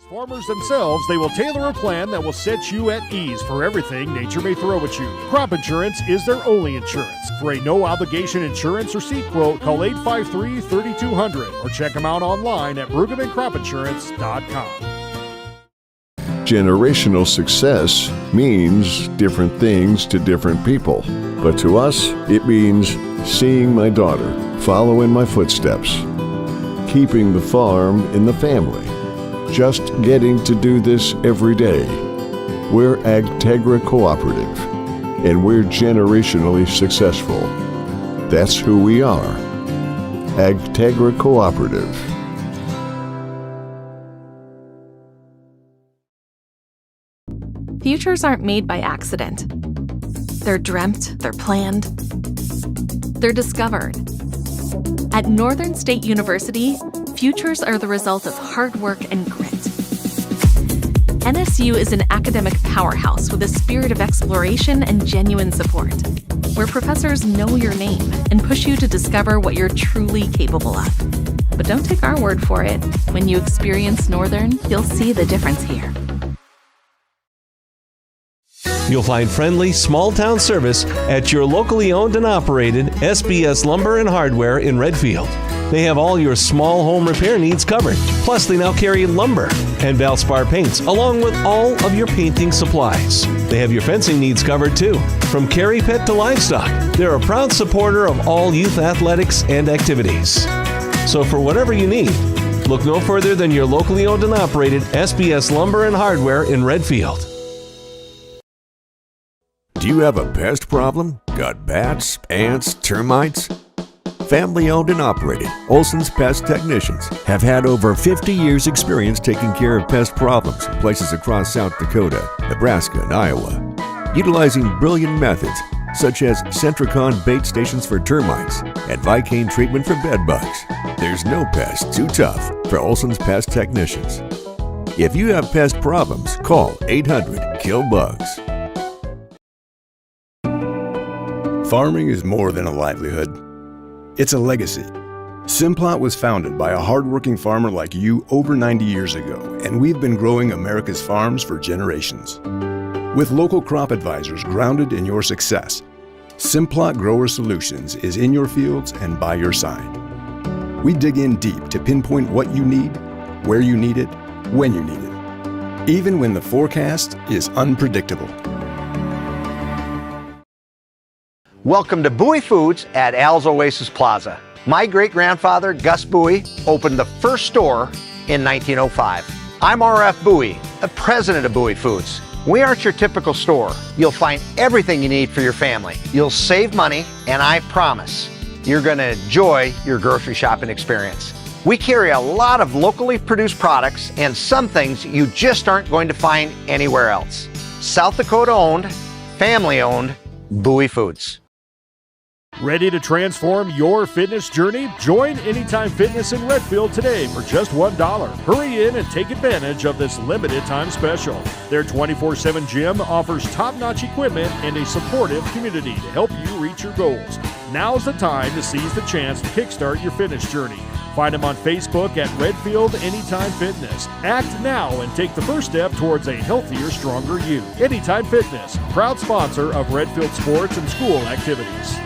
Farmers themselves, they will tailor a plan that will set you at ease for everything nature may throw at you. Crop insurance is their only insurance. For a no-obligation insurance or seat quote, call 853-3200 or check them out online at BrueggemannCropInsurance.com. Generational success means different things to different people. But to us, it means seeing my daughter follow in my footsteps, keeping the farm in the family, just getting to do this every day. We're Agtegra Cooperative, and we're generationally successful. That's who we are. Agtegra Cooperative. Futures aren't made by accident. They're dreamt, they're planned, they're discovered. At Northern State University, futures are the result of hard work and grit. NSU is an academic powerhouse with a spirit of exploration and genuine support, where professors know your name and push you to discover what you're truly capable of. But don't take our word for it. When you experience Northern, you'll see the difference here. You'll find friendly, small-town service at your locally owned and operated SBS Lumber and Hardware in Redfield. They have all your small home repair needs covered. Plus, they now carry lumber and Valspar paints, along with all of your painting supplies. They have your fencing needs covered, too. From carry pet to livestock, they're a proud supporter of all youth athletics and activities. So for whatever you need, look no further than your locally owned and operated SBS Lumber and Hardware in Redfield. Do you have a pest problem? Got bats, ants, termites? Family owned and operated, Olson's Pest Technicians have had over 50 years experience taking care of pest problems in places across South Dakota, Nebraska, and Iowa. Utilizing brilliant methods such as Centricon bait stations for termites and Vicane treatment for bed bugs. There's no pest too tough for Olson's Pest Technicians. If you have pest problems, call 800-KILL-BUGS. Farming is more than a livelihood. It's a legacy. Simplot was founded by a hardworking farmer like you over 90 years ago, and we've been growing America's farms for generations. With local crop advisors grounded in your success, Simplot Grower Solutions is in your fields and by your side. We dig in deep to pinpoint what you need, where you need it, when you need it, even when the forecast is unpredictable. Welcome to Bowie Foods at Al's Oasis Plaza. My great-grandfather, Gus Bowie, opened the first store in 1905. I'm R.F. Bowie, the president of Bowie Foods. We aren't your typical store. You'll find everything you need for your family. You'll save money, and I promise you're going to enjoy your grocery shopping experience. We carry a lot of locally produced products and some things you just aren't going to find anywhere else. South Dakota-owned, family-owned, Bowie Foods. Ready to transform your fitness journey? Join Anytime Fitness in Redfield today for just $1. Hurry in and take advantage of this limited time special. Their 24/7 gym offers top-notch equipment and a supportive community to help you reach your goals. Now's the time to seize the chance to kickstart your fitness journey. Find them on Facebook at Redfield Anytime Fitness. Act now and take the first step towards a healthier, stronger you. Anytime Fitness, proud sponsor of Redfield sports and school activities.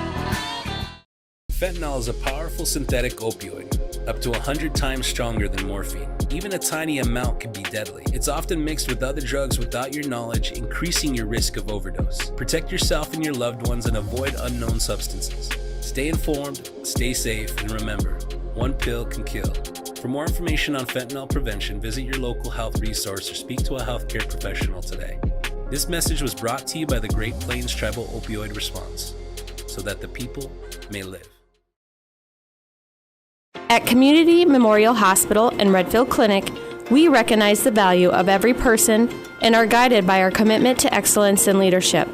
Fentanyl is a powerful synthetic opioid, up to 100 times stronger than morphine. Even a tiny amount can be deadly. It's often mixed with other drugs without your knowledge, increasing your risk of overdose. Protect yourself and your loved ones and avoid unknown substances. Stay informed, stay safe, and remember, one pill can kill. For more information on fentanyl prevention, visit your local health resource or speak to a healthcare professional today. This message was brought to you by the Great Plains Tribal Opioid Response, so that the people may live. At Community Memorial Hospital and Redfield Clinic, we recognize the value of every person and are guided by our commitment to excellence and leadership.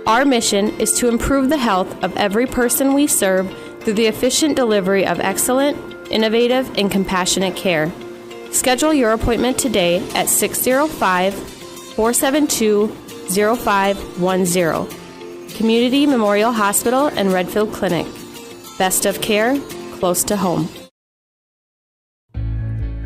Our mission is to improve the health of every person we serve through the efficient delivery of excellent, innovative, and compassionate care. Schedule your appointment today at 605-472-0510. Community Memorial Hospital and Redfield Clinic. Best of care, close to home.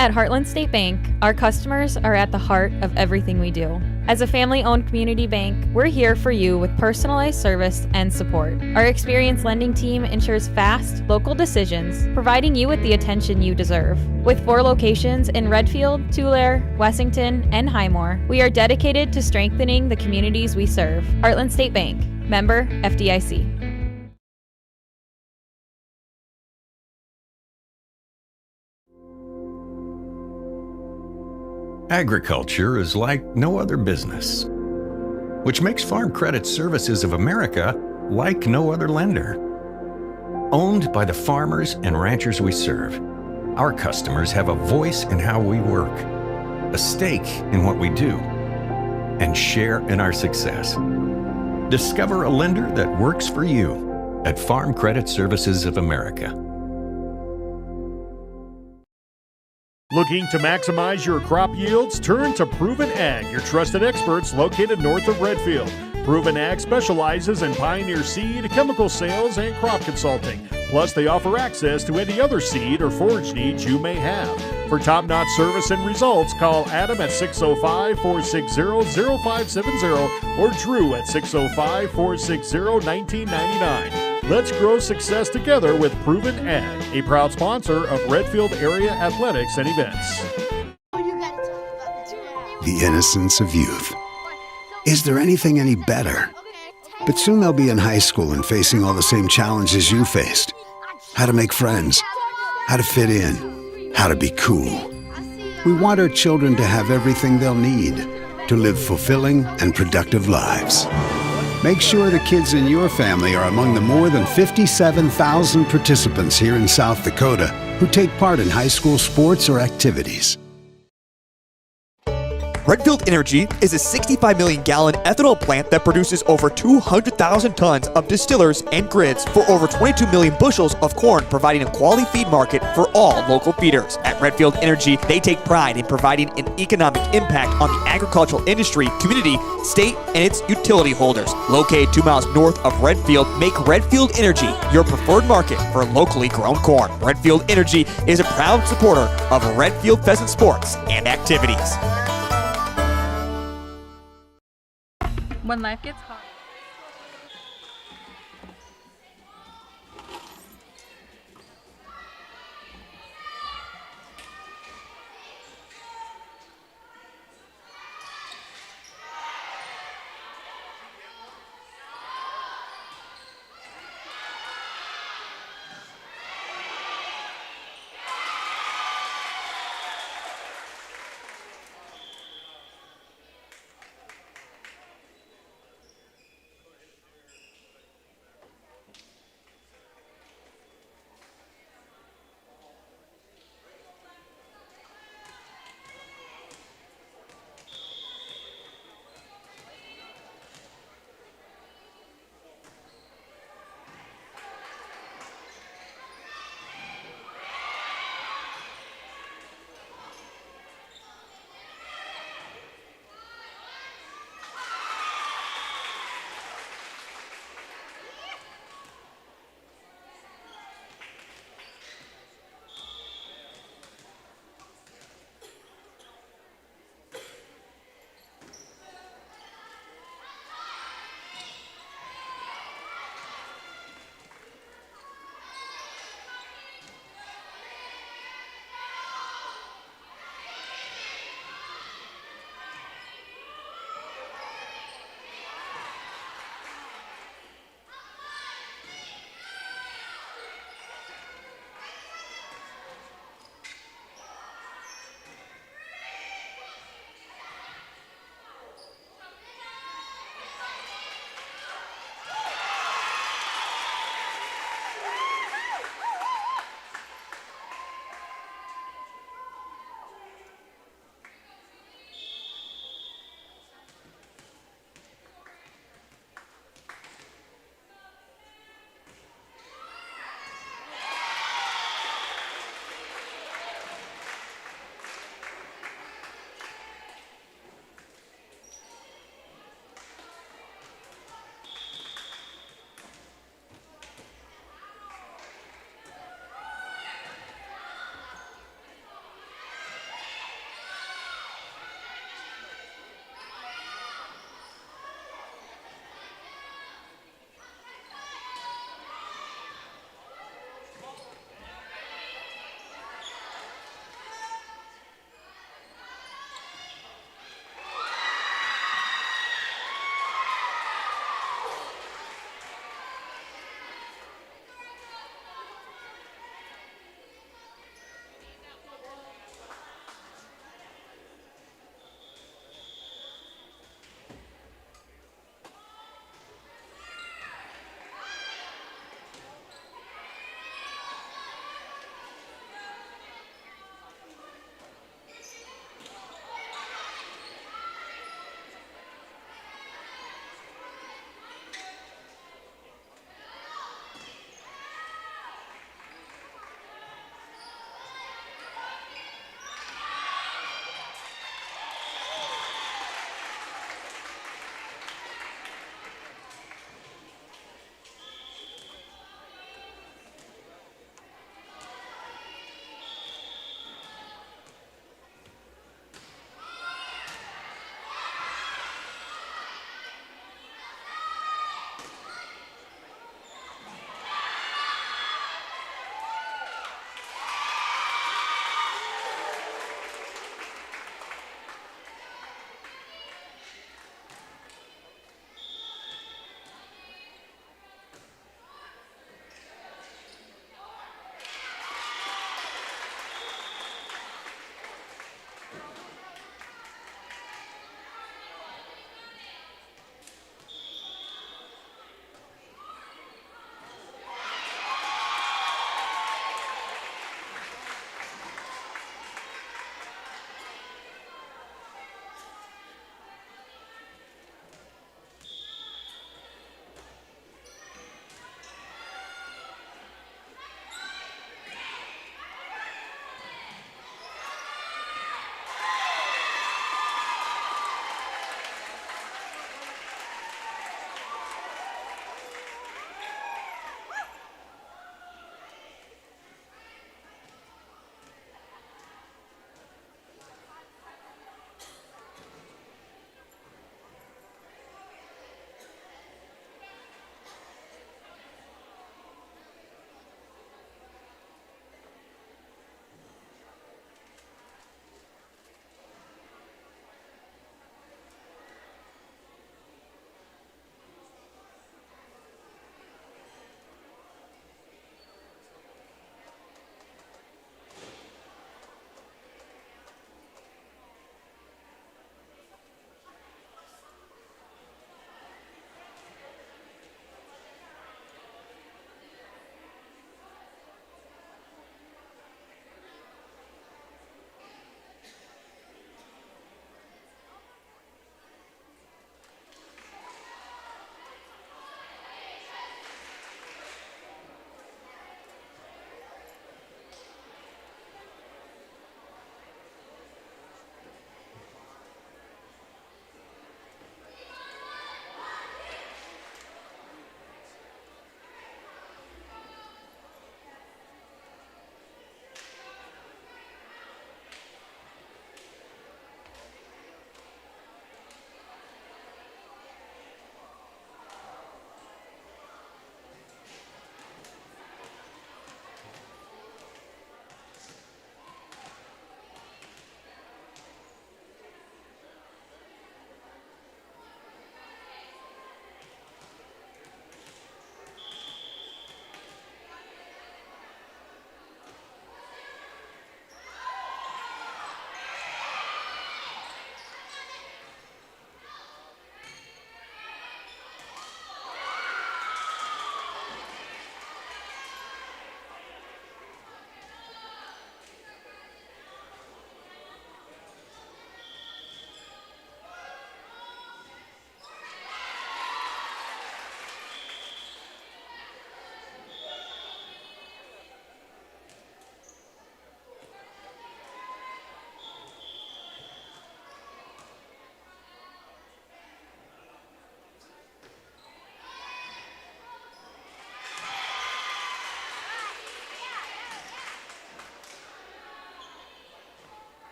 At Heartland State Bank, our customers are at the heart of everything we do. As a family-owned community bank, we're here for you with personalized service and support. Our experienced lending team ensures fast, local decisions, providing you with the attention you deserve. With 4 locations in Redfield, Tulare, Wessington, and Highmore, we are dedicated to strengthening the communities we serve. Heartland State Bank, member FDIC. Agriculture is like no other business, which makes Farm Credit Services of America like no other lender. Owned by the farmers and ranchers we serve, our customers have a voice in how we work, a stake in what we do, and share in our success. Discover a lender that works for you at Farm Credit Services of America. Looking to maximize your crop yields? Turn to Proven Ag, your trusted experts located north of Redfield. Proven Ag specializes in Pioneer seed, chemical sales, and crop consulting. Plus, they offer access to any other seed or forage needs you may have. For top-notch service and results, call Adam at 605-460-0570 or Drew at 605-460-1999. Let's grow success together with Proven Ag, a proud sponsor of Redfield Area Athletics and Events. The innocence of youth. Is there anything any better? But soon they'll be in high school and facing all the same challenges you faced. How to make friends, how to fit in, how to be cool. We want our children to have everything they'll need to live fulfilling and productive lives. Make sure the kids in your family are among the more than 57,000 participants here in South Dakota who take part in high school sports or activities. Redfield Energy is a 65 million gallon ethanol plant that produces over 200,000 tons of distillers and grids for over 22 million bushels of corn, providing a quality feed market for all local feeders. At Redfield Energy, they take pride in providing an economic impact on the agricultural industry, community, state, and its utility holders. Located 2 miles north of Redfield, make Redfield Energy your preferred market for locally grown corn. Redfield Energy is a proud supporter of Redfield Pheasant sports and activities. When life gets hard.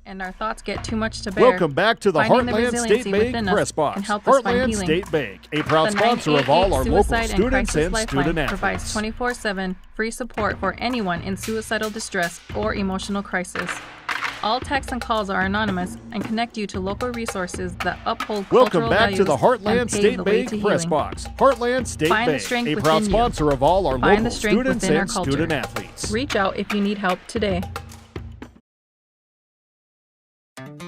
And our thoughts get too much to bear. Welcome back to the Finding the Heartland resiliency State Bank within us Press Box. can help us find Heartland healing. State Bank, a proud The sponsor of all our local Suicide and students Crisis and Lifeline student provides athletes. 24/7 free support for anyone in suicidal distress or emotional crisis. All texts and calls are anonymous and connect you to local resources that uphold Welcome cultural back values to the Heartland and pave State the way Bank to Press healing. Box. Heartland State Find the Bank, strength a within proud you. sponsor of all our Find local the strength students within our and culture. student athletes. Reach out if you need help today.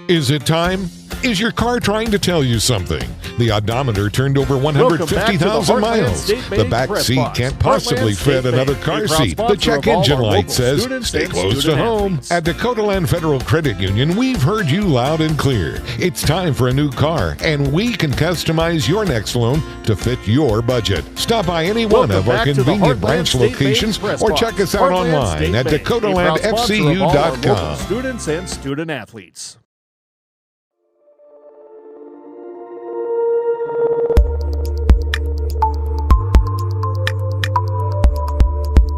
Is it time? Is your car trying to tell you something? The odometer turned over Welcome back to the 150,000 Heartland miles. State The Bank back Press seat Box. can't possibly Heartland State fit another Bank, car a proud seat. The sponsor check of all engine our light local says, students stay and close to student home. athletes. At Dakota Land Federal Credit Union, we've heard you loud and clear. It's time for a new car, and we can customize your next loan to fit your budget. Stop by any one Welcome of our back to the convenient Heartland branch State Bank locations Press or Box. check us out Heartland online State at Bank, a proud sponsor of all our local dakotalandfcu.com. students and student athletes.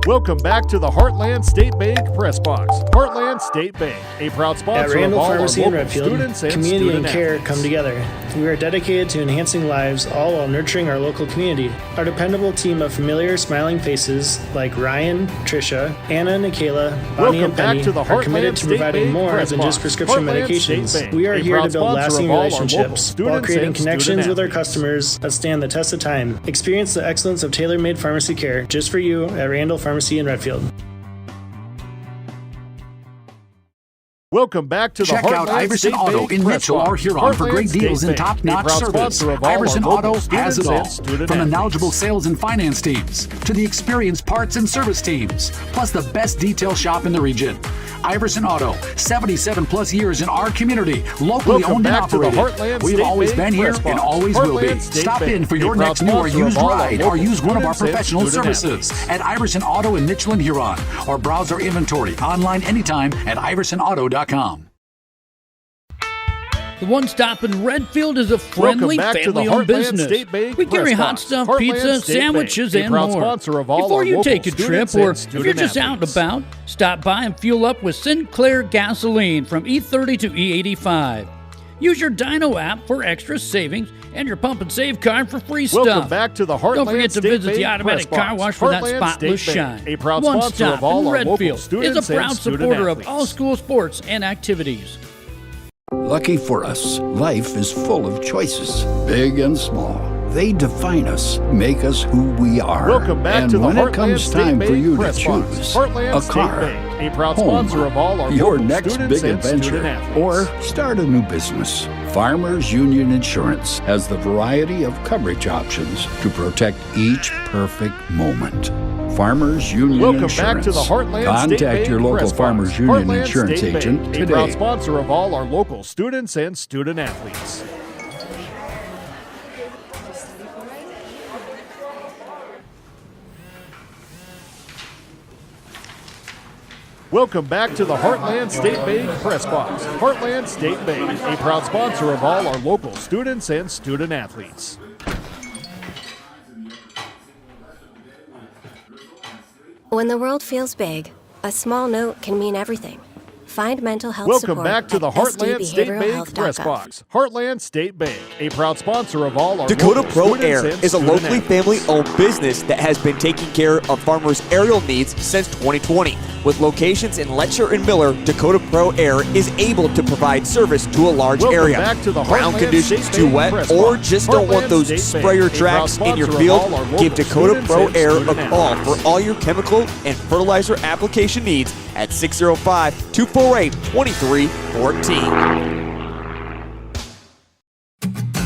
Welcome back to the Heartland State Bank Press Box. Heartland State Bank, a proud At sponsor of Randall all Pharmacy our in local Redfield, students and community student and care athletes. come together. We are dedicated to enhancing lives, all while nurturing our local community. Our dependable team of familiar, smiling faces like Ryan, Trisha, Anna, Nikayla, Bonnie, Welcome and Penny back to the are committed Heartland to providing State Bank more Press than Box. just prescription Heartland medications. State Bank, We are a here proud to build sponsor lasting of all our local relationships while students creating and connections student with our athletes. customers that stand the test of time. Experience the excellence of tailor-made pharmacy care just for you at Randall Pharmacy in Redfield. Welcome back to the Check out Heartland Iverson State Auto Bank in Press Mitchell Box. or Huron for Heartland great State deals and Bank, top-notch a proud service. sponsor of all Iverson our local Auto has it students all. and student From the athletes. knowledgeable sales and finance teams to the experienced parts and service teams, plus the best detail shop in the region. Iverson Auto, 77 plus years in our community, locally Welcome owned and back to the operated. Heartland We've State always Bank been here Press and Box. always will be. Heartland State Stop Bank, in for a your proud next new or sponsor of used all our ride or local use one of our students and professional student services athletes. at Iverson Auto in Mitchell and Huron, or browse our inventory online anytime at iversonauto.com. The One Stop in Redfield is a friendly, Welcome back to the family-owned Heartland business. State Bank We carry Press hot Box. stuff, Heartland pizza, State sandwiches, Bank, a and proud more. sponsor of all Before our you local take a trip, students or and if student you're just out and athletes. about, stop by and fuel up with Sinclair gasoline from E30 to E85. Use your Dino app for extra savings and your Pump and Save card for free stuff. Welcome back to the Heartland Don't forget to State visit the Bank automatic Press car Box. wash for that Heartland spotless State Bank, shine. a proud One sponsor Stop of all in our local Redfield students is a proud and student supporter of athletes. all school sports and activities. Lucky for us, life is full of choices, big and small. They define us, make us who we are. Welcome back and to the when Heartland it comes State time for Bank you to Press Box. choose Heartland a State car, Bank, a proud home, sponsor of all our your local next students big and student adventure, athletes. or start a new business, Farmers Union Insurance has the variety of coverage options to protect each perfect moment. Farmers Union Welcome Insurance. back to the Heartland State Contact Bank your local Press Box. Farmers Union Heartland Insurance State agent Bank, a proud today. sponsor of all our local students and student athletes. Welcome back to the Heartland State Bank Press Box. Heartland State Bank, a proud sponsor of all our local students and student athletes. When the world feels big, a small note can mean everything. Find mental health Welcome support back to the at Heartland State Bank sdbehavioralhealth.gov. Press Box. Heartland State Bank, a proud sponsor of all our Dakota local Pro students Air and is a student locally athletes. family-owned business that has been taking care of farmers' aerial needs since 2020. With locations in Letcher and Miller, Dakota Pro Air is able to provide service to a large Welcome area. back to the Ground Heartland conditions State too Bank wet Press or Box. just don't want Heartland those State sprayer Bank, a tracks proud in your sponsor of field? all our local Give Dakota students Pro and Air student a call athletes. for all your chemical and fertilizer application needs at 605-248-2314.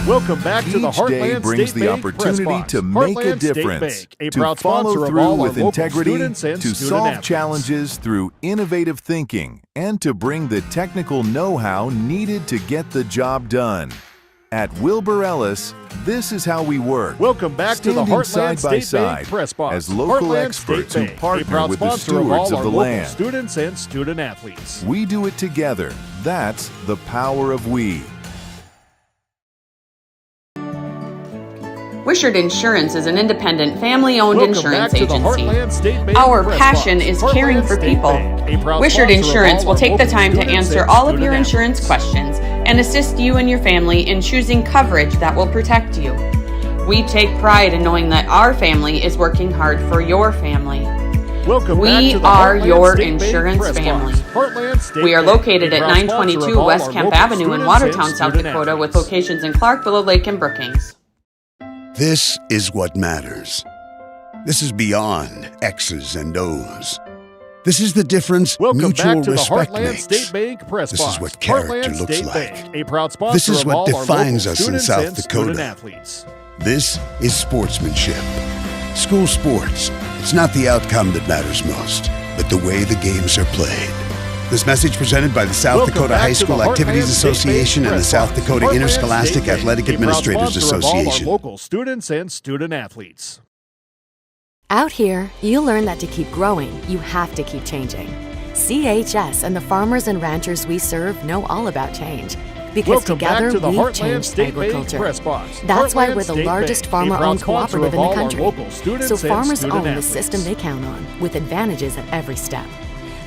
Welcome back to the Each day Heartland brings State the Bank opportunity Press Box. to make a Heartland State difference, Bank, a to proud sponsor follow of through all our with local integrity, students and to student solve athletes. challenges through innovative thinking, and to bring the technical know-how needed to get the job done. At Wilbur Ellis, this is how we work. Welcome back to the Standing Heartland side by State Bank side Press Box. as local Heartland experts State who Bank, a partner proud with the sponsor of stewards all of our the local land. students and student athletes. We do it together. That's the power of we. Wishart Insurance is an independent, family-owned Welcome insurance back to the agency. Heartland State Bank Our Press passion Box. is Heartland caring for State people. Bank, a proud Wishart sponsor of Insurance all will our take the local time to students answer and all of your student insurance questions and assist you and your family in choosing coverage that will protect you. We take pride in knowing that our family is working hard for your family. Welcome We back to the are Heartland your State Bank insurance Press family. Box. Heartland State We are Bank, located a at proud sponsor 922 of all West our Kemp local Avenue in students Watertown, and South student Dakota, with athletes. locations in Clark, Willow Lake, and Brookings. This is what matters. This is beyond X's and O's. This is the difference Welcome mutual back to the respect Heartland makes. State Bank Press This Box. is what character Heartland looks State like. Bank, a proud sponsor This is of what all our defines local us in students South and student Dakota. athletes. This is sportsmanship. School sports. It's not the outcome that matters most, but the way the games are played. This message presented by the South Welcome Dakota back High to School the Activities Heartland State Bank Association and the Press South Box. Dakota Heartland Interscholastic State Bank, Athletic a proud Administrators sponsor of all our Association. local students and student athletes. Out here, you learn that to keep growing, you have to keep changing. CHS and the farmers and ranchers we serve know all about change. Because Welcome together back to the we've Heartland changed State Bank agriculture. Press Box. That's why Heartland we're the State largest Bank, a farmer-owned proud sponsor cooperative of in the all our country. local students So and farmers student own the athletes. system they count on, with advantages at every step.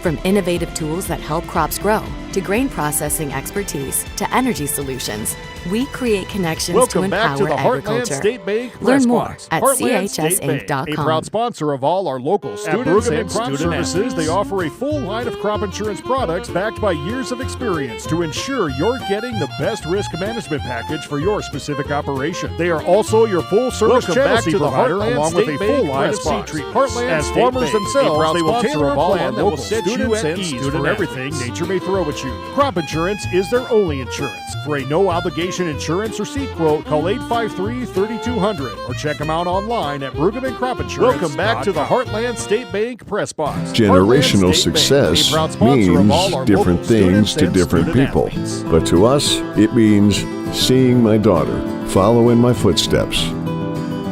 From innovative tools that help crops grow, to grain processing expertise, to energy solutions, we create connections Welcome to back to empower the Heartland agriculture. State Bank Press Learn more Box. at Heartland State Bank, a chsinc.com. proud sponsor of all our local students and Crop student Services, services. They offer a full line of crop insurance products backed by years of experience to ensure you're getting the best risk management package for your specific operation. They are also your full-service Welcome channel back seed to the provider, Heartland along with State a Bank full line of Press seed Box. treatments. Heartland As State farmers Bank, a themselves, proud they will sponsor tailor of a all plan our that will local set you students at and ease student for athletes. everything nature may throw at you. Crop insurance is their only insurance. For a no-obligation insurance or seed quote, call 853-3200 or check them out online at Bruggeman Crop Insurance. Welcome back to the Heartland State Bank Press Box. Generational Heartland State Bank, success a proud sponsor of all means our different local things students to and different student people. athletes. But to us, it means seeing my daughter follow in my footsteps,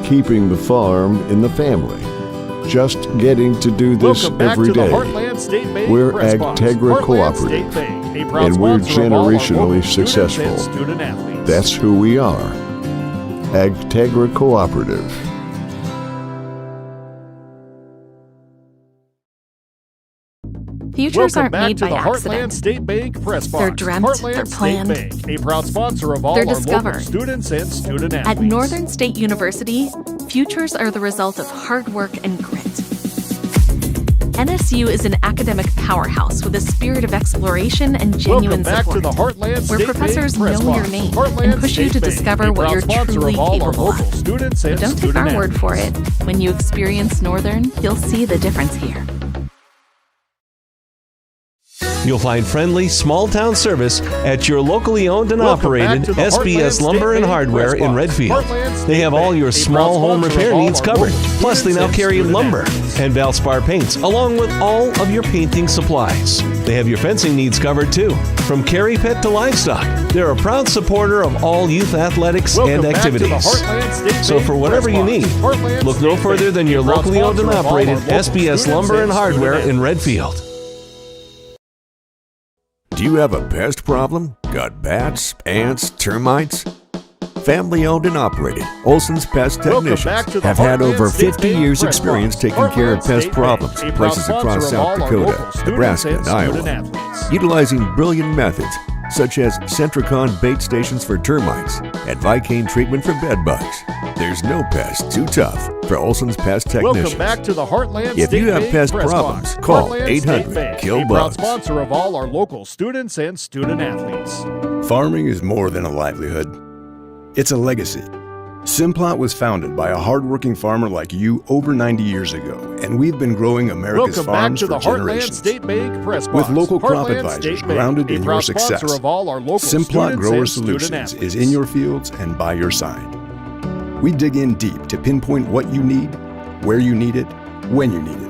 keeping the farm in the family, just getting to do this Welcome back every to the day. Heartland State Bank We're Press Box. Agtegra Heartland Cooperative, State Bank, a proud and we're sponsor of all our local generationally students and successful. student athletes. That's who we are. Agtegra Cooperative. Futures Welcome aren't back made to by the accident. Heartland State Bank Press Box. They're dreamt, Heartland they're State planned. Bank, a proud sponsor of all They're our local discovered. students and student athletes. At Northern State University, futures are the result of hard work and grit. NSU is an academic powerhouse with a spirit of exploration and genuine Welcome back support, to the Heartland where State professors Bank Press know your Box. name Heartland and push you State to Bank, discover a what proud you're sponsor truly of all our capable local of. students and But don't take student our word for athletes. it. When you experience Northern, you'll see the difference here. You'll find friendly, small-town service at your locally owned and Welcome back operated to the SBS Heartland Lumber State and Bank Hardware Press in Box. Redfield. Heartland They State have all Bank, your a small proud home sponsor repair of all needs our covered. local Plus, they now students carry and student lumber athletes. and Valspar paints, along with all of your painting supplies. They have your fencing needs covered too. From carry pet to livestock, they're a proud supporter of all youth athletics Welcome and back to the activities. Heartland State So Bank for whatever Press you Box. need, Heartland look no State further Bank, than your a proud locally owned and sponsor of all our operated local SBS students Lumber and student Hardware in athletes. Redfield. Do you have a pest problem? Got bats, ants, termites? Family owned and operated, Olson's Pest Welcome Technicians back to the have had Heartland over State 50 Bank years Press experience Box. taking care of Heartland pest State problems Bank, in a proud places across sponsor of South all our Dakota, local students Nebraska, and and student Iowa. athletes. Utilizing brilliant methods such as Centricon bait stations for termites and Vicane treatment for bed bugs. There's no pest too tough for Olson's Pest Technicians. Welcome back to the Heartland If State you have Bank pest Press problems, Box. call Heartland State 800 Bank, Kill a proud Bugs. sponsor of all our local students and student athletes. Farming is more than a livelihood. It's a legacy. Simplot was founded by a hardworking farmer like you over 90 years ago, and we've been growing America's Welcome back farms to for the Heartland generations. State Bank Press With Box. local crop Heartland advisors State Bank, grounded a in proud your sponsor success, of all our local Simplot students Grower and student Solutions athletes. is in your fields and by your side. We dig in deep to pinpoint what you need, where you need it, when you need it,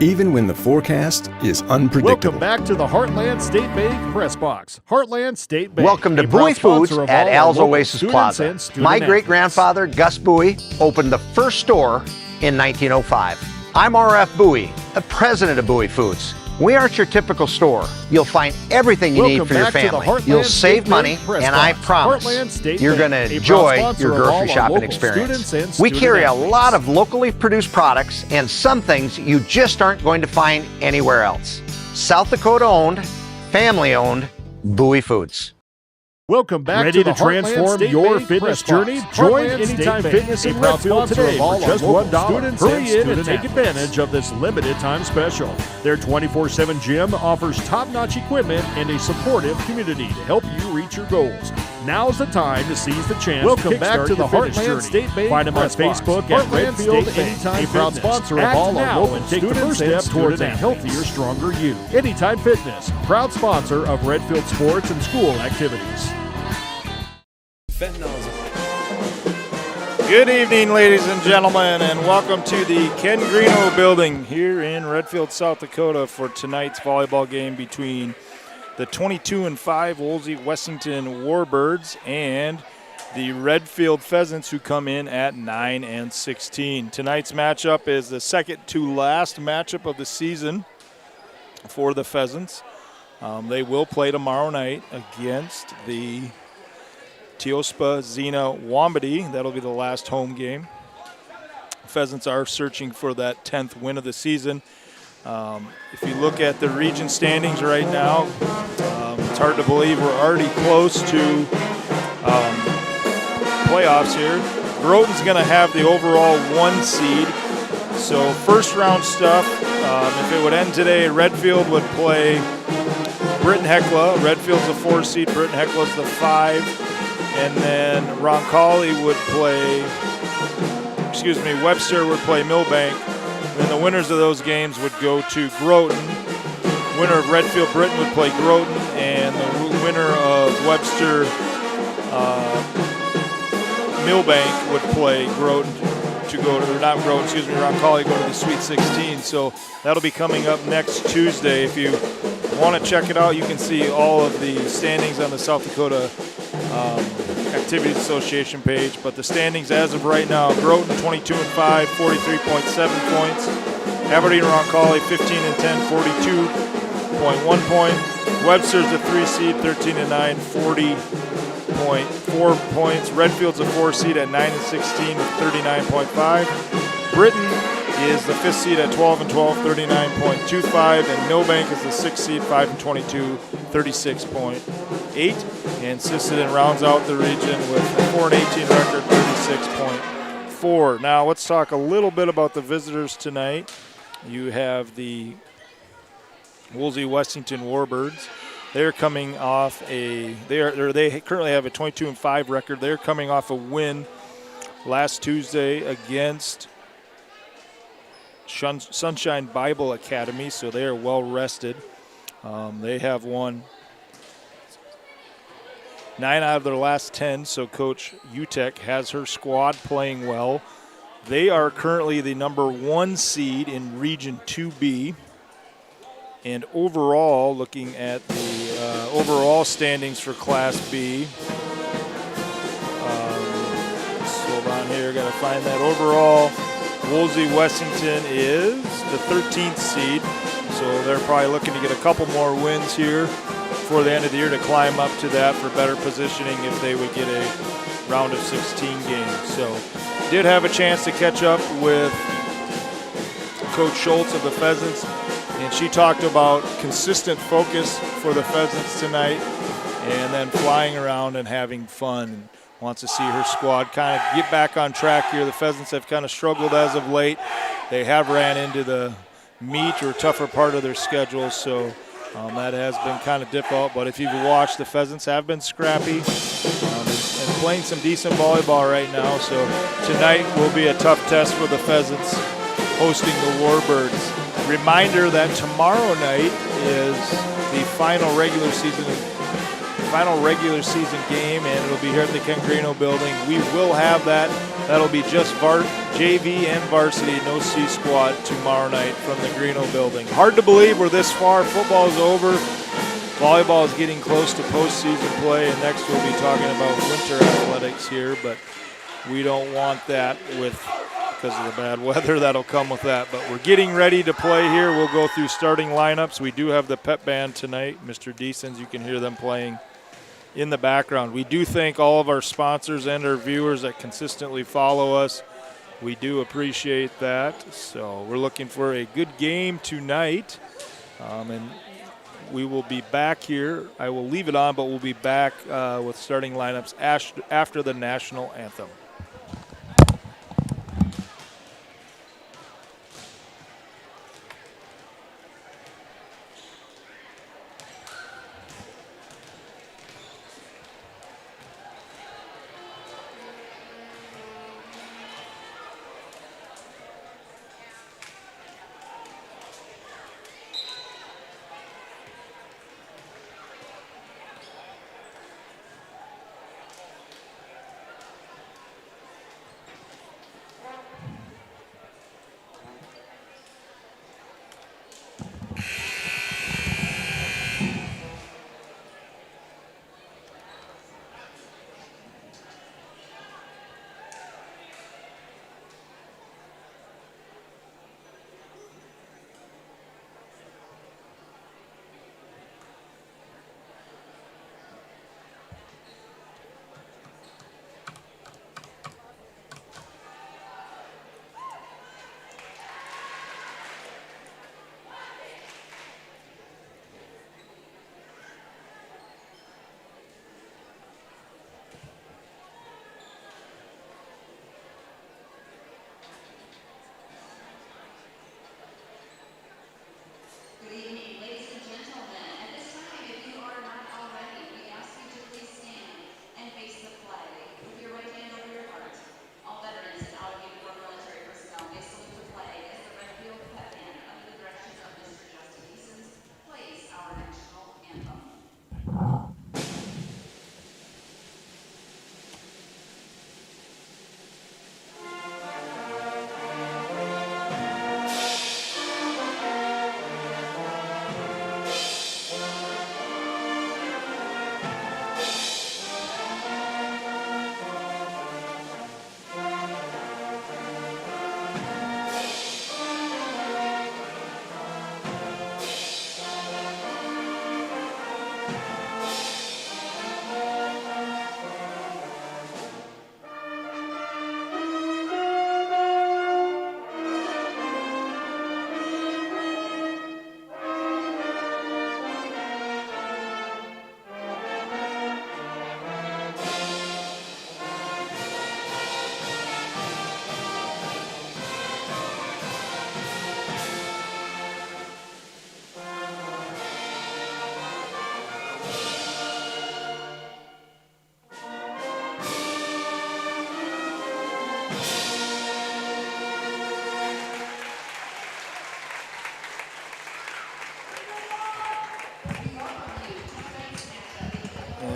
even when the forecast is unpredictable. Welcome back to the Heartland State Bank Press Box. Heartland State Bank. Welcome to a proud Bowie Foods sponsor of at all our Al's local Oasis students Plaza. and student My athletes. great-grandfather, Gus Bowie, opened the first store in 1905. I'm R.F. Bowie, the president of Bowie Foods. We aren't your typical store. You'll find everything you need for your family. You'll save money, and I promise you're going to enjoy your grocery shopping experience. We carry a lot of locally produced products and some things you just aren't going to find anywhere else. South Dakota owned, family owned, Bowie Foods. Welcome back Ready to transform your fitness journey? Join Anytime Fitness in Redfield today for just $1. Hurry in and take advantage of this limited time special. Their 24/7 gym offers top-notch equipment and a supportive community to help you reach your goals. Now's the time to seize the chance. Welcome back to the Heartland State Bank. Find them on Facebook at Redfield Anytime Fitness. A proud sponsor of all our local and take the first step towards a healthier, stronger you. Anytime Fitness, proud sponsor of Redfield sports and school activities. Good evening, ladies and gentlemen, and welcome to the Ken Greeno building here in Redfield, South Dakota for tonight's volleyball game between the 22-5 Wolsey-Wessington Warbirds and the Redfield Pheasants, who come in at 9-16. Tonight's matchup is the second to last matchup of the season for the Pheasants. They will play tomorrow night against the Teospa Xena Wambati. That'll be the last home game. Pheasants are searching for that 10th win of the season. If you look at the region standings right now, it's hard to believe we're already close to playoffs here. Groton's going to have the overall 1 seed. So first round stuff, if it would end today, Redfield would play Britton Hecla. Redfield's the 4 seed, Britton Hecla's the 5. And then Roncalli would play, Webster would play Millbank. And then the winners of those games would go to Groton. Winner of Redfield Britton would play Groton, and the winner of Webster Millbank would play Groton to go to, or not Groton, Roncalli go to the Sweet 16. So that'll be coming up next Tuesday. If you want to check it out, you can see all of the standings on the South Dakota Activities Association page. But the standings as of right now: Groton 22-5, 43.7 points. Aberdeen Roncalli 15-10, 42.1 points. Webster's the 3 seed, 13-9, 40.4 points. Redfield's a 4 seed at 9-16 with 39.5. Britton is the 5th seed at 12-12, 39.25, and Millbank is the 6th seed, 5-22, 36.8. And Sisseton rounds out the region with a 4-18 record, 36.4. Now let's talk a little bit about the visitors tonight. You have the Wolsey-Wessington Warbirds. They're coming off they currently have a 22-5 record. They're coming off a win last Tuesday against Sunshine Bible Academy, so they are well rested. They have won 9 out of their last 10, so Coach Utek has her squad playing well. They are currently the number 1 seed in Region 2B. And overall, looking at the overall standings for Class B, hold on here, got to find that. Overall, Wolsey-Wessington is the 13th seed, so they're probably looking to get a couple more wins here before the end of the year to climb up to that for better positioning if they would get a round of 16 games. So did have a chance to catch up with Coach Schultz of the Pheasants, and she talked about consistent focus for the Pheasants tonight and then flying around and having fun. Wants to see her squad kind of get back on track here. The Pheasants have kind of struggled as of late. They have ran into the meat or tougher part of their schedule, so that has been kind of difficult. But if you've watched, the Pheasants have been scrappy and playing some decent volleyball right now. So tonight will be a tough test for the Pheasants hosting the Warbirds. Reminder that tomorrow night is the final regular season game, and it'll be here at the Ken Greeno building. We will have that. That'll be just JV and varsity, no C squad tomorrow night from the Greeno building. Hard to believe we're this far. Football is over. Volleyball is getting close to postseason play, and next we'll be talking about winter athletics here, but we don't want that with because of the bad weather that'll come with that. But we're getting ready to play here. We'll go through starting lineups. We do have the pep band tonight, Mr. Deasons. You can hear them playing in the background. We do thank all of our sponsors and our viewers that consistently follow us. We do appreciate that. So we're looking for a good game tonight. And we will be back here. I will leave it on, but we'll be back with starting lineups after the national anthem.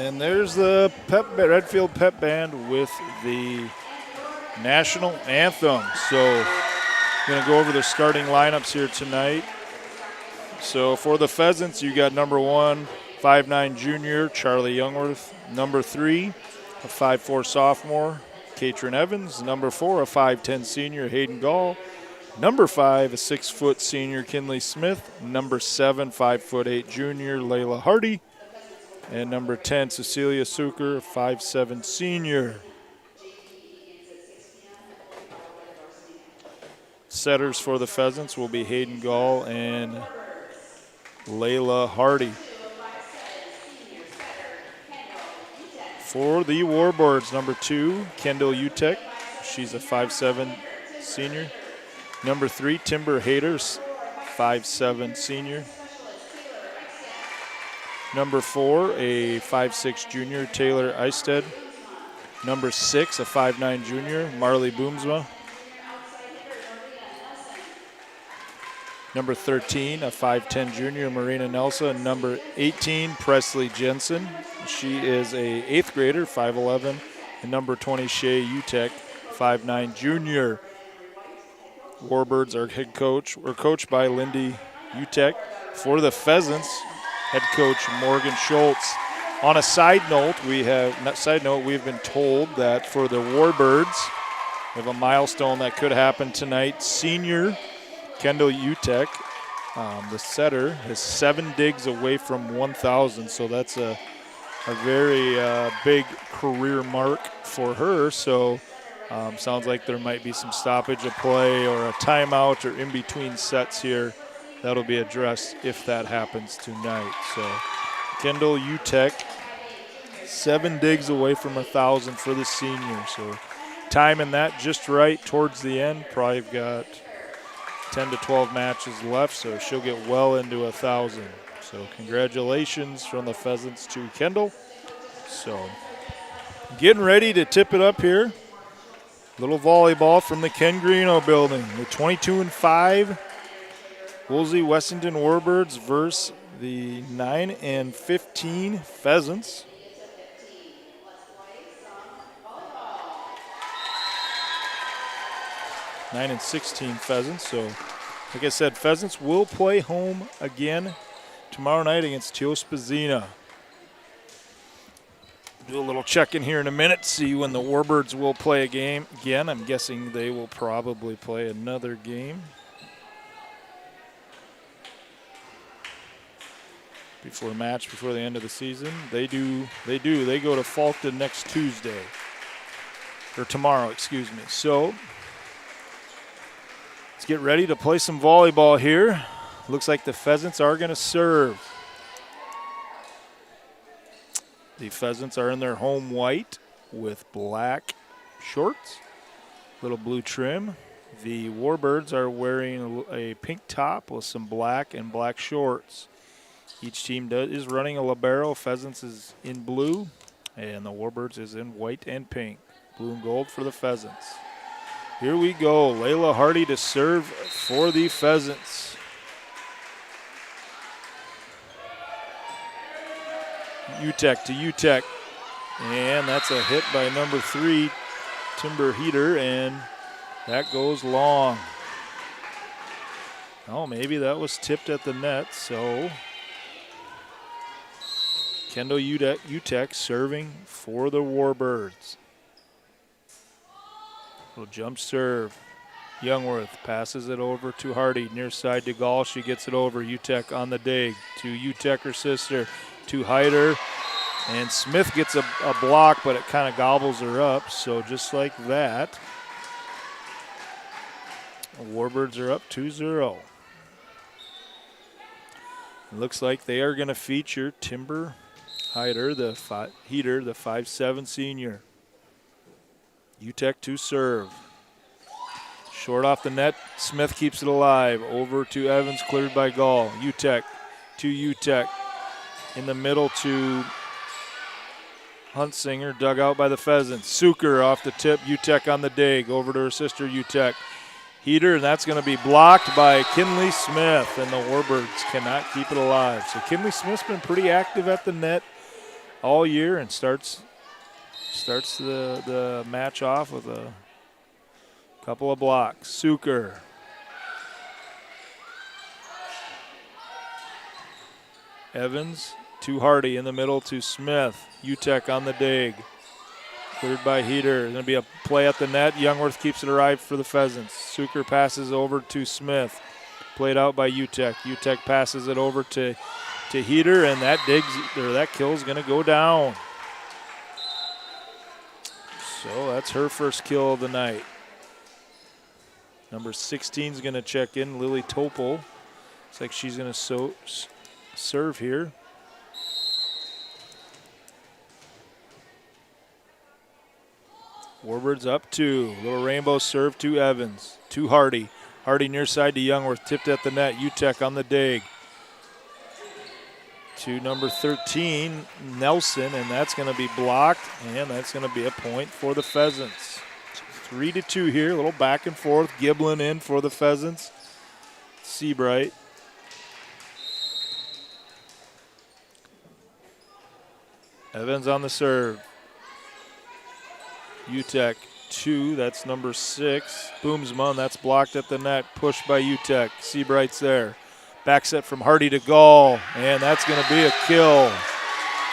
And there's the Redfield Pep Band with the national anthem. So going to go over the starting lineups here tonight. So for the Pheasants, you got number 1, 5'9" junior, Charlie Youngworth. Number 3, a 5'4" sophomore, Katrin Evans. Number 4, a 5'10" senior, Hayden Gall. Number 5, a 6' senior, Kinley Smith. Number 7, 5'8" junior, Layla Hardy. And number 10, Cecilia Suker, 5'7" senior. Setters for the Pheasants will be Hayden Gall and Layla Hardy. For the Warbirds, number 2, Kendall Utek. She's a 5'7" senior. Number 3, Timber Haters, 5'7" senior. Number 4, a 5'6" junior, Taylor Eisted. Number 6, a 5'9" junior, Marley Boomsma. Number 13, a 5'10" junior, Marina Nelson. Number 18, Presley Jensen. She is a 8th grader, 5'11". And number 20, Shay Utek, 5'9" junior. Warbirds are coached by Lindy Utek. For the Pheasants, head coach Morgan Schultz. On a side note, we've been told that for the Warbirds, We have a milestone that could happen tonight. Senior Kendall Utek, the setter, is 7 digs away from 1,000, so that's a very big career mark for her. So sounds like there might be some stoppage of play or a timeout or in between sets here. That'll be addressed if that happens tonight. So Kendall Utek, 7 digs away from 1,000 for the senior. So timing that just right towards the end. Probably got 10 to 12 matches left, so she'll get well into 1,000. So congratulations from the Pheasants to Kendall. So getting ready to tip it up here. Little volleyball from the Ken Greeno building. The 22-5 Wolsey-Wessington Warbirds versus the 9-15 Pheasants. Nine and 16 Pheasants. So, like I said, Pheasants will play home again tomorrow night against Teospazina. Do a little check-in here in a minute, see when the Warbirds will play a game again. I'm guessing they will probably play another game before the end of the season. They do. They go to Falkton next Tuesday, or tomorrow, excuse me. So let's get ready to play some volleyball here. Looks like the Pheasants are going to serve. The Pheasants are in their home white with black shorts, little blue trim. The Warbirds are wearing a pink top with some black and black shorts. Each team is running a libero. Pheasants is in blue, and the Warbirds is in white and pink. Blue and gold for the Pheasants. Here we go. Layla Hardy to serve for the Pheasants. Utek to Utek. And that's a hit by number 3, Timber Heater, and that goes long. Oh, maybe that was tipped at the net, so Kendall Utek serving for the Warbirds. Little jump serve. Youngworth passes it over to Hardy. Near side to Gall. She gets it over. Utek on the dig to Utek, her sister, to Hyder. And Smith gets a block, but it kind of gobbles her up. So just like that, the Warbirds are up 2-0. It looks like they are going to feature Timber Heater, the 5'7" senior. Utek to serve. Short off the net. Smith keeps it alive. Over to Evans, cleared by Gall. Utek to Utek. In the middle to Huntsinger, dug out by the Pheasants. Suker off the tip. Utek on the dig. Over to her sister Utek. Heater, and that's going to be blocked by Kinley Smith, and the Warbirds cannot keep it alive. So Kinley Smith's been pretty active at the net all year and starts the match off with a couple of blocks. Suker. Evans to Hardy in the middle to Smith. Utek on the dig. Cleared by Heater. Going to be a play at the net. Youngworth keeps it alive for the Pheasants. Suker passes over to Smith. Played out by Utek. Utek passes it over to Heater, and that kill is going to go down. So that's her first kill of the night. Number 16 is going to check in, Lily Topol. Looks like she's going to serve here. Warbirds up 2. Little rainbow serve to Evans. To Hardy. Hardy near side to Youngworth. Tipped at the net. Utek on the dig. To number 13, Nelson, and that's going to be blocked, and that's going to be a point for the Pheasants. 3-2 here. A little back and forth. Giblin in for the Pheasants. Seabright. Evans on the serve. Utek 2, that's number 6. Boomsma, that's blocked at the net. Pushed by Utek. Seabright's there. Back set from Hardy to Gall, and that's going to be a kill.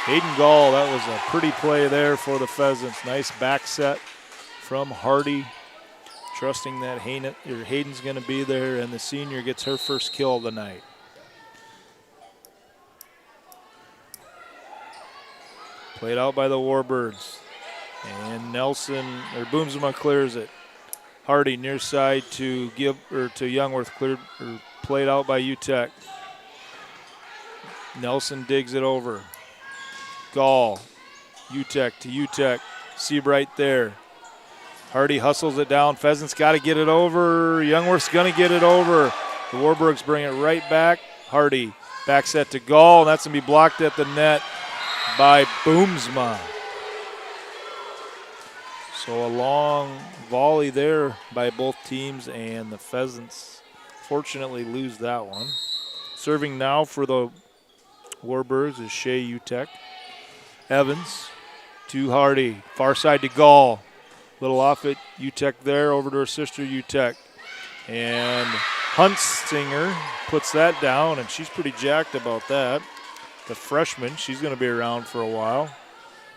Hayden Gall, that was a pretty play there for the Pheasants. Nice back set from Hardy trusting that Hayden's going to be there, and the senior gets her first kill of the night. Played out by the Warbirds. And Boomsma clears it. Hardy near side to Youngworth, played out by UTEC. Nelson digs it over. Gall, UTEC to UTEC. Seabright there. Hardy hustles it down. Pheasants got to get it over. Youngworth's going to get it over. The Warburgs bring it right back. Hardy back set to Gall, and that's going to be blocked at the net by Boomsma. So a long volley there by both teams, and the Pheasants fortunately lose that one. Serving now for the Warbirds is Shea UTEC. Evans to Hardy, far side to Gall. Little off it, UTEC there, over to her sister UTEC. And Huntsinger puts that down, and she's pretty jacked about that. The freshman, she's going to be around for a while.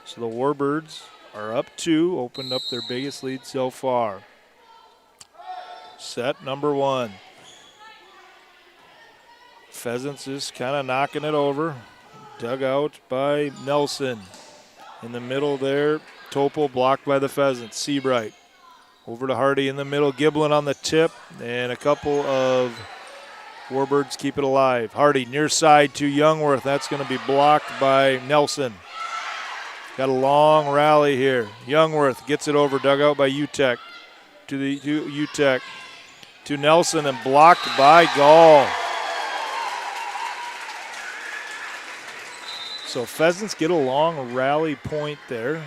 So the Warbirds are up 2, opened up their biggest lead so far. Set number 1. Pheasants is kind of knocking it over. Dug out by Nelson. In the middle there, Topol blocked by the Pheasants. Seabright over to Hardy in the middle. Giblin on the tip, and a couple of Warbirds keep it alive. Hardy near side to Youngworth. That's going to be blocked by Nelson. Got a long rally here. Youngworth gets it over, dug out by UTEC to UTEC to Nelson, and blocked by Gall. So Pheasants get a long rally point there.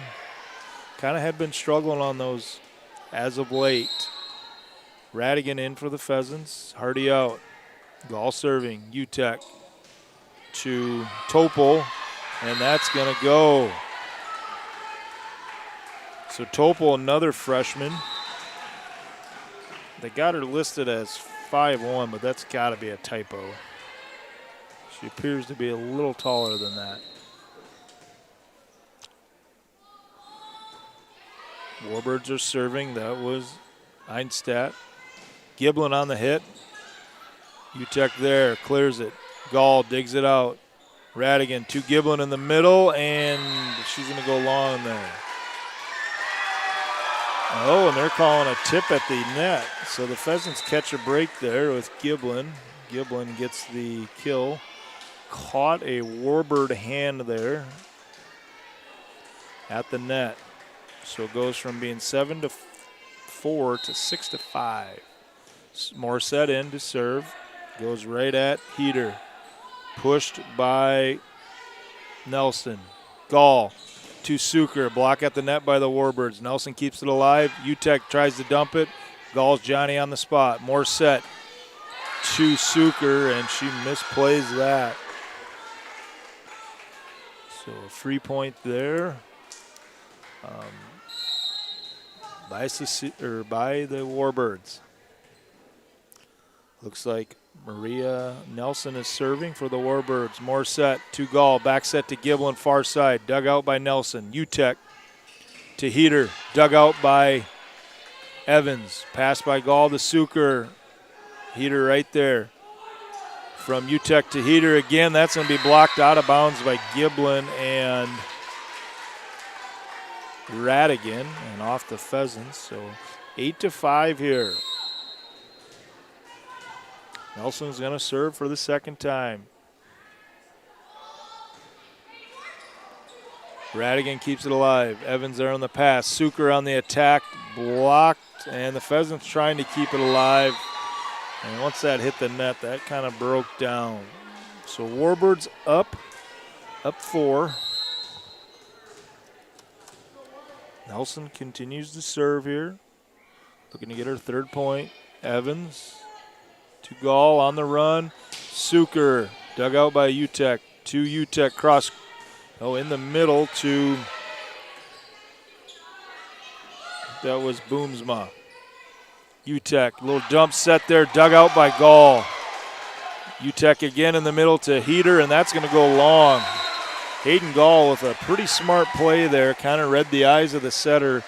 Kind of had been struggling on those as of late. Radigan in for the Pheasants. Hardy out. Gall serving. UTEC to Topol, and that's going to go. So Topol, another freshman. They got her listed as 5'1", but that's got to be a typo. She appears to be a little taller than that. Warbirds are serving. That was Einstadt. Giblin on the hit. UTEC there, clears it. Gall digs it out. Radigan to Giblin in the middle, and she's going to go long there. Oh, and they're calling a tip at the net. So the Pheasants catch a break there with Giblin. Giblin gets the kill. Caught a Warbird hand there at the net. So it goes from being 7-4 to 6-5. Morissette in to serve. Goes right at Heater. Pushed by Nelson. Gall to Suker. Block at the net by the Warbirds. Nelson keeps it alive. UTEC tries to dump it. Gall's Johnny on the spot. Morissette to Suker, and she misplays that. So a 3-point there. By the Warbirds. Looks like Maria Nelson is serving for the Warbirds. Morissette to Gall. Back set to Giblin, far side. Dug out by Nelson. UTEC to Heater. Dug out by Evans. Pass by Gall to Suker. Heater right there. From UTEC to Heater again. That's going to be blocked out of bounds by Giblin and Radigan, and off the Pheasants. So 8-5 here. Nelson's going to serve for the second time. Radigan keeps it alive. Evans there on the pass. Suker on the attack. Blocked, and the Pheasants trying to keep it alive. And once that hit the net, that kind of broke down. So Warbirds up 4. Nelson continues to serve here. Looking to get her third point. Evans to Gall on the run. Suker dug out by UTEC. To UTEC cross. Oh, in the middle to, that was Boomsma. UTEC, little dump set there, dug out by Gall. UTEC again in the middle to Heater, and that's going to go long. Hayden Gall with a pretty smart play there, kind of read the eyes of the setter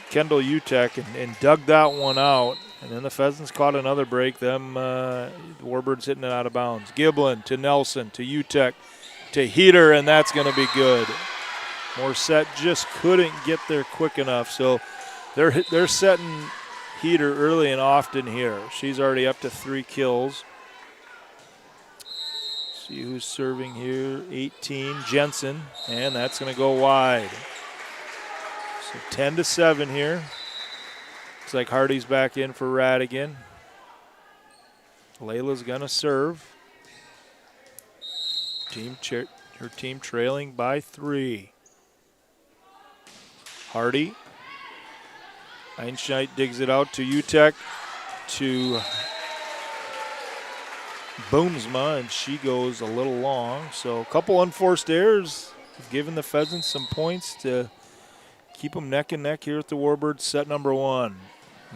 Kendall Utek and dug that one out. And then the Pheasants caught another break. The Warbirds hitting it out of bounds. Giblin to Nelson to Utek to Heater, and that's going to be good. Morissette just couldn't get there quick enough. So they're setting Heater early and often here. She's already up to 3 kills. See who's serving here. 18, Jensen, and that's going to go wide. So 10-7 here. Looks like Hardy's back in for Radigan. Layla's going to serve. Her team trailing by 3. Hardy. Einschneit digs it out to Utek, to Boomsma, and she goes a little long. So a couple unforced errors have given the Pheasants some points to keep them neck and neck here at the Warbirds. Set number 1.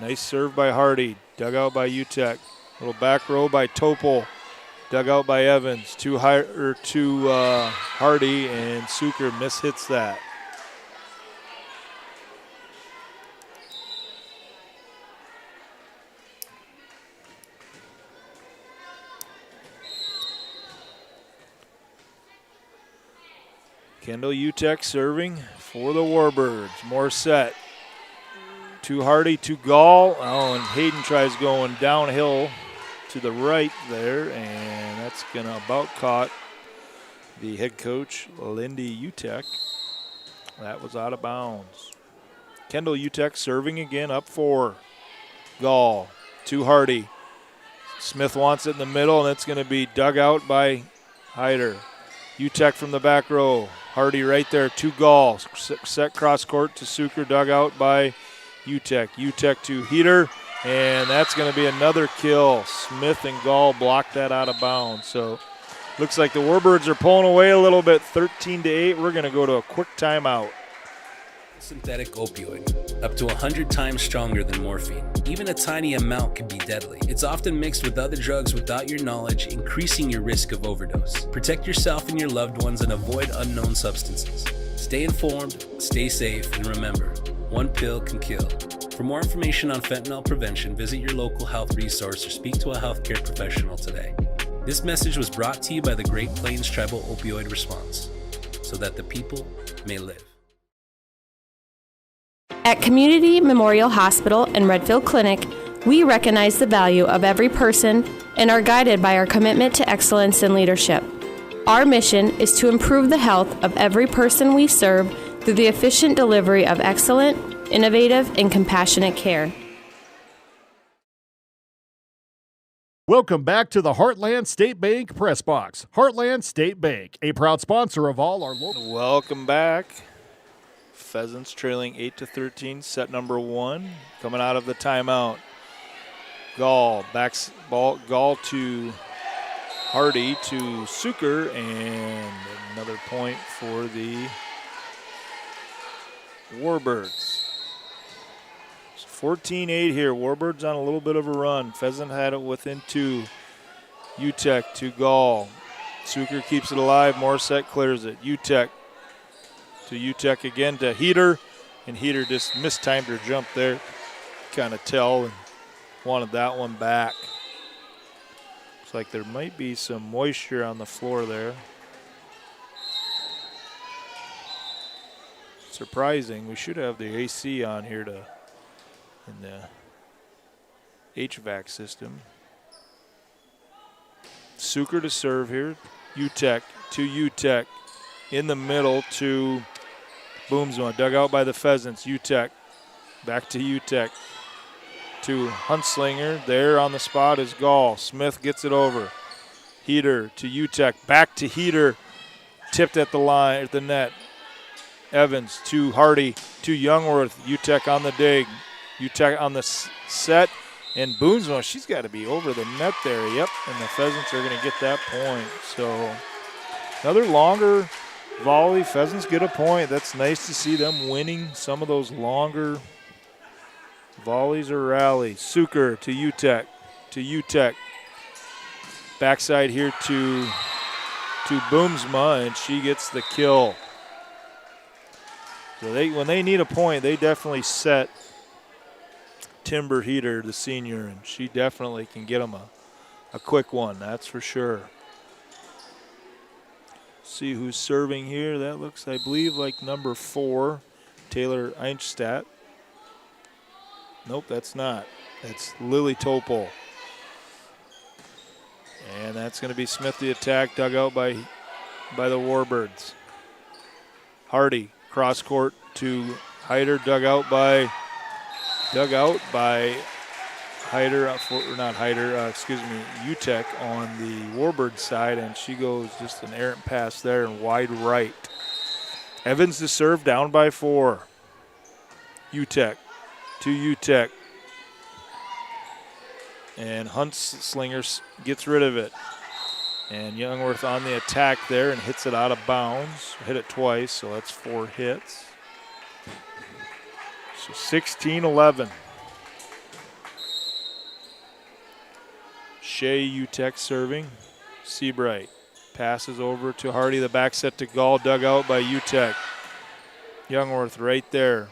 Nice serve by Hardy, dug out by Utek. Little back row by Topol, dug out by Evans. To Hardy, and Suker mishits that. Kendall Utek serving for the Warbirds. Morissette to Hardy, to Gall. Oh, and Hayden tries going downhill to the right there, and that's going to about caught the head coach, Lindy Utek. That was out of bounds. Kendall Utek serving again, up 4. Gall to Hardy. Smith wants it in the middle, and it's going to be dug out by Hyder. Utek from the back row. Hardy right there, 2 Gall. Set cross court to Suker, dug out by Utek. Utek to Heater, and that's going to be another kill. Smith and Gall blocked that out of bounds. So looks like the Warbirds are pulling away a little bit, 13-8. We're going to go to a quick timeout. Synthetic opioid, up to 100 times stronger than morphine. Even a tiny amount can be deadly. It's often mixed with other drugs without your knowledge, increasing your risk of overdose. Protect yourself and your loved ones and avoid unknown substances. Stay informed, stay safe, and remember, one pill can kill. For more information on fentanyl prevention, visit your local health resource or speak to a healthcare professional today. This message was brought to you by the Great Plains Tribal Opioid Response, so that the people may live. At Community Memorial Hospital and Redfield Clinic, we recognize the value of every person and are guided by our commitment to excellence and leadership. Our mission is to improve the health of every person we serve through the efficient delivery of excellent, innovative, and compassionate care. Welcome back to the Heartland State Bank Press Box. Heartland State Bank, a proud sponsor of all our local. Welcome back. Pheasants trailing 8-13, set number 1, coming out of the timeout. Gall, Gall to Hardy to Suker, and another point for the Warbirds. 14-8 here. Warbirds on a little bit of a run. Pheasant had it within 2. Utek to Gall. Suker keeps it alive. Morissette clears it. Utek to Utek again to Heater, and Heater just mistimed her jump there. Kind of tell, and wanted that one back. Looks like there might be some moisture on the floor there. Surprising. We should have the AC on here in the HVAC system. Suker to serve here. Utek to Utek. In the middle to Boomsma, dug out by the Pheasants. Utek, back to Utek, to Huntslinger. There on the spot is Gall. Smith gets it over. Heater to Utek, back to Heater, tipped at the line, at the net. Evans to Hardy, to Youngworth. Utek on the dig. Utek on the set, and Boomsma, she's got to be over the net there. Yep, and the Pheasants are going to get that point. So another longer volley. Pheasants get a point. That's nice to see them winning some of those longer volleys or rallies. Suker to Utek, backside here to Boomsma, and she gets the kill. So when they need a point, they definitely set Timber Heater, the senior, and she definitely can get them a quick one, that's for sure. See who's serving here. That looks, I believe, like number 4, Taylor Einstadt. Nope, that's not. It's Lily Topol. And that's going to be Smith the attack, dug out by the Warbirds. Hardy, cross court to Hyder, dug out by UTEC on the Warbird side, and she goes just an errant pass there and wide right. Evans to serve, down by 4. UTEC to UTEC. And Huntslinger gets rid of it. And Youngworth on the attack there and hits it out of bounds. Hit it twice, so that's 4 hits. So 16-11. Shea UTEC serving. Seabright passes over to Hardy. The back set to Gall, dug out by UTEC. Youngworth right there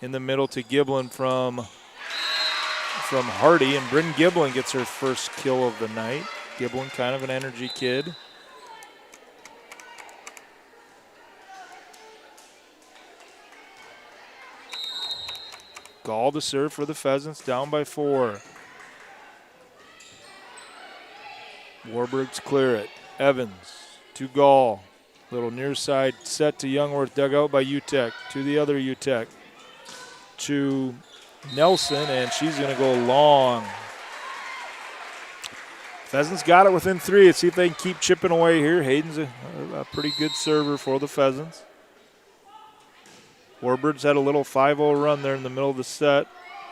in the middle to Giblin from Hardy, and Bryn Giblin gets her first kill of the night. Giblin, kind of an energy kid. Gall to serve for the Pheasants, down by 4. Warbirds clear it. Evans to Gall. Little near side set to Youngworth, dug out by UTEC. To the other UTEC. To Nelson, and she's going to go long. Pheasants got it within 3. Let's see if they can keep chipping away here. Hayden's a pretty good server for the Pheasants. Warbirds had a little 5-0 run there in the middle of the set.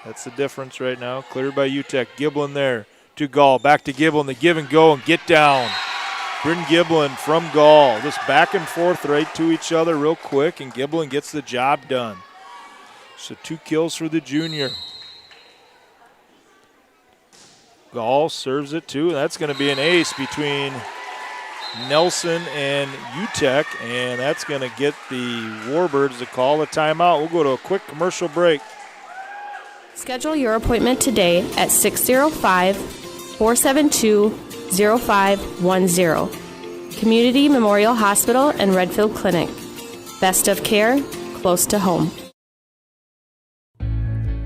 That's the difference right now. Cleared by UTEC. Giblin there to Gall. Back to Giblin. The give and go and get down. Bryn Giblin from Gall. Just back and forth right to each other real quick, and Giblin gets the job done. So 2 kills for the junior. Gall serves it too, and that's going to be an ace between Nelson and UTEC, and that's going to get the Warbirds to call a timeout. We'll go to a quick commercial break. Schedule your appointment today at 605-472-0510. Community Memorial Hospital and Redfield Clinic. Best of care, close to home.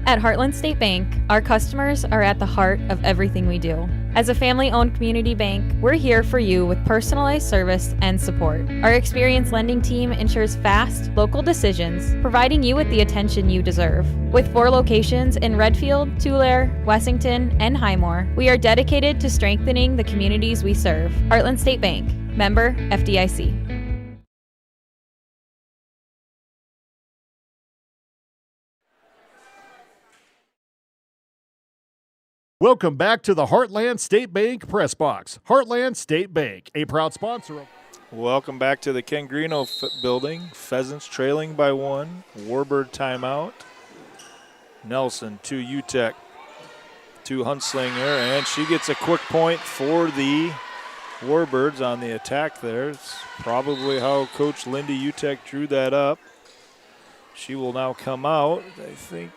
At Heartland State Bank, our customers are at the heart of everything we do. As a family-owned community bank, we're here for you with personalized service and support. Our experienced lending team ensures fast, local decisions, providing you with the attention you deserve. With 4 locations in Redfield, Tulare, Wessington, and Highmore, we are dedicated to strengthening the communities we serve. Heartland State Bank, member FDIC. Welcome back to the Heartland State Bank Press Box. Heartland State Bank, a proud sponsor of... Welcome back to the Ken Greeno building. Pheasants trailing by 1. Warbird timeout. Nelson to UTEC to Huntslinger, and she gets a quick point for the Warbirds on the attack there. It's probably how Coach Lindy UTEC drew that up. She will now come out. I think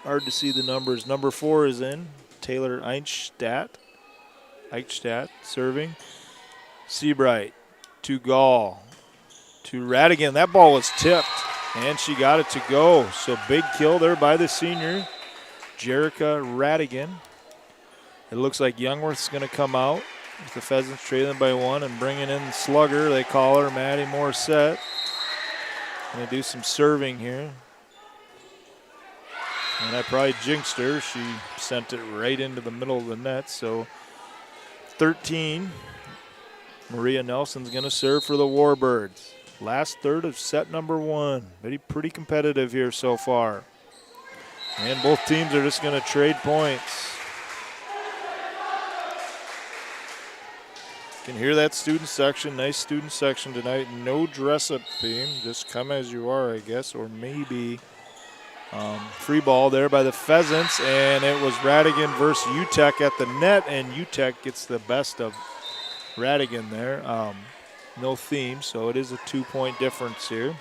hard to see the numbers. Number 4 is in. Taylor Einstadt serving. Seabright to Gall to Radigan. That ball was tipped, and she got it to go. So big kill there by the senior, Jerica Radigan. It looks like Youngworth's going to come out with the Pheasants trailing by 1 and bringing in the slugger. They call her Maddie Morissette. Going to do some serving here. And I probably jinxed her. She sent it right into the middle of the net. So 13. Maria Nelson's going to serve for the Warbirds. Last third of set number 1. Pretty competitive here so far. And both teams are just going to trade points. You can hear that student section. Nice student section tonight. No dress-up theme. Just come as you are, I guess, or maybe... free ball there by the Pheasants, and it was Radigan versus UTEC at the net, and UTEC gets the best of Radigan there. no theme, so it is a 2-point difference here.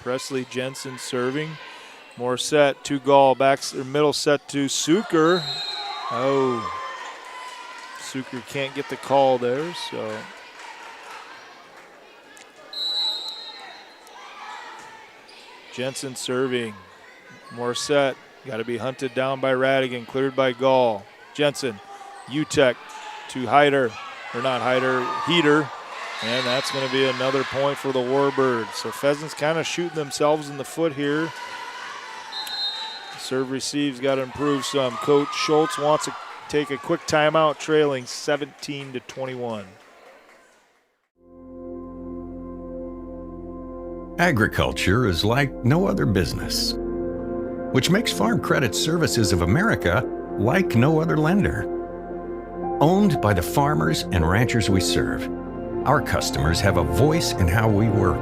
Presley Jensen serving. More set to Gall. Middle set to Suker. Oh. Suker can't get the call there, so. Jensen serving. More set. Got to be hunted down by Radigan. Cleared by Gall. Jensen. Utek to Heiter. Or not Heiter. Heater. And that's going to be another point for the Warbirds. So Pheasants kind of shooting themselves in the foot here. Serve receives got to improve some. Coach Schultz wants to take a quick timeout, trailing 17-21. Agriculture is like no other business, which makes Farm Credit Services of America like no other lender. Owned by the farmers and ranchers we serve, our customers have a voice in how we work,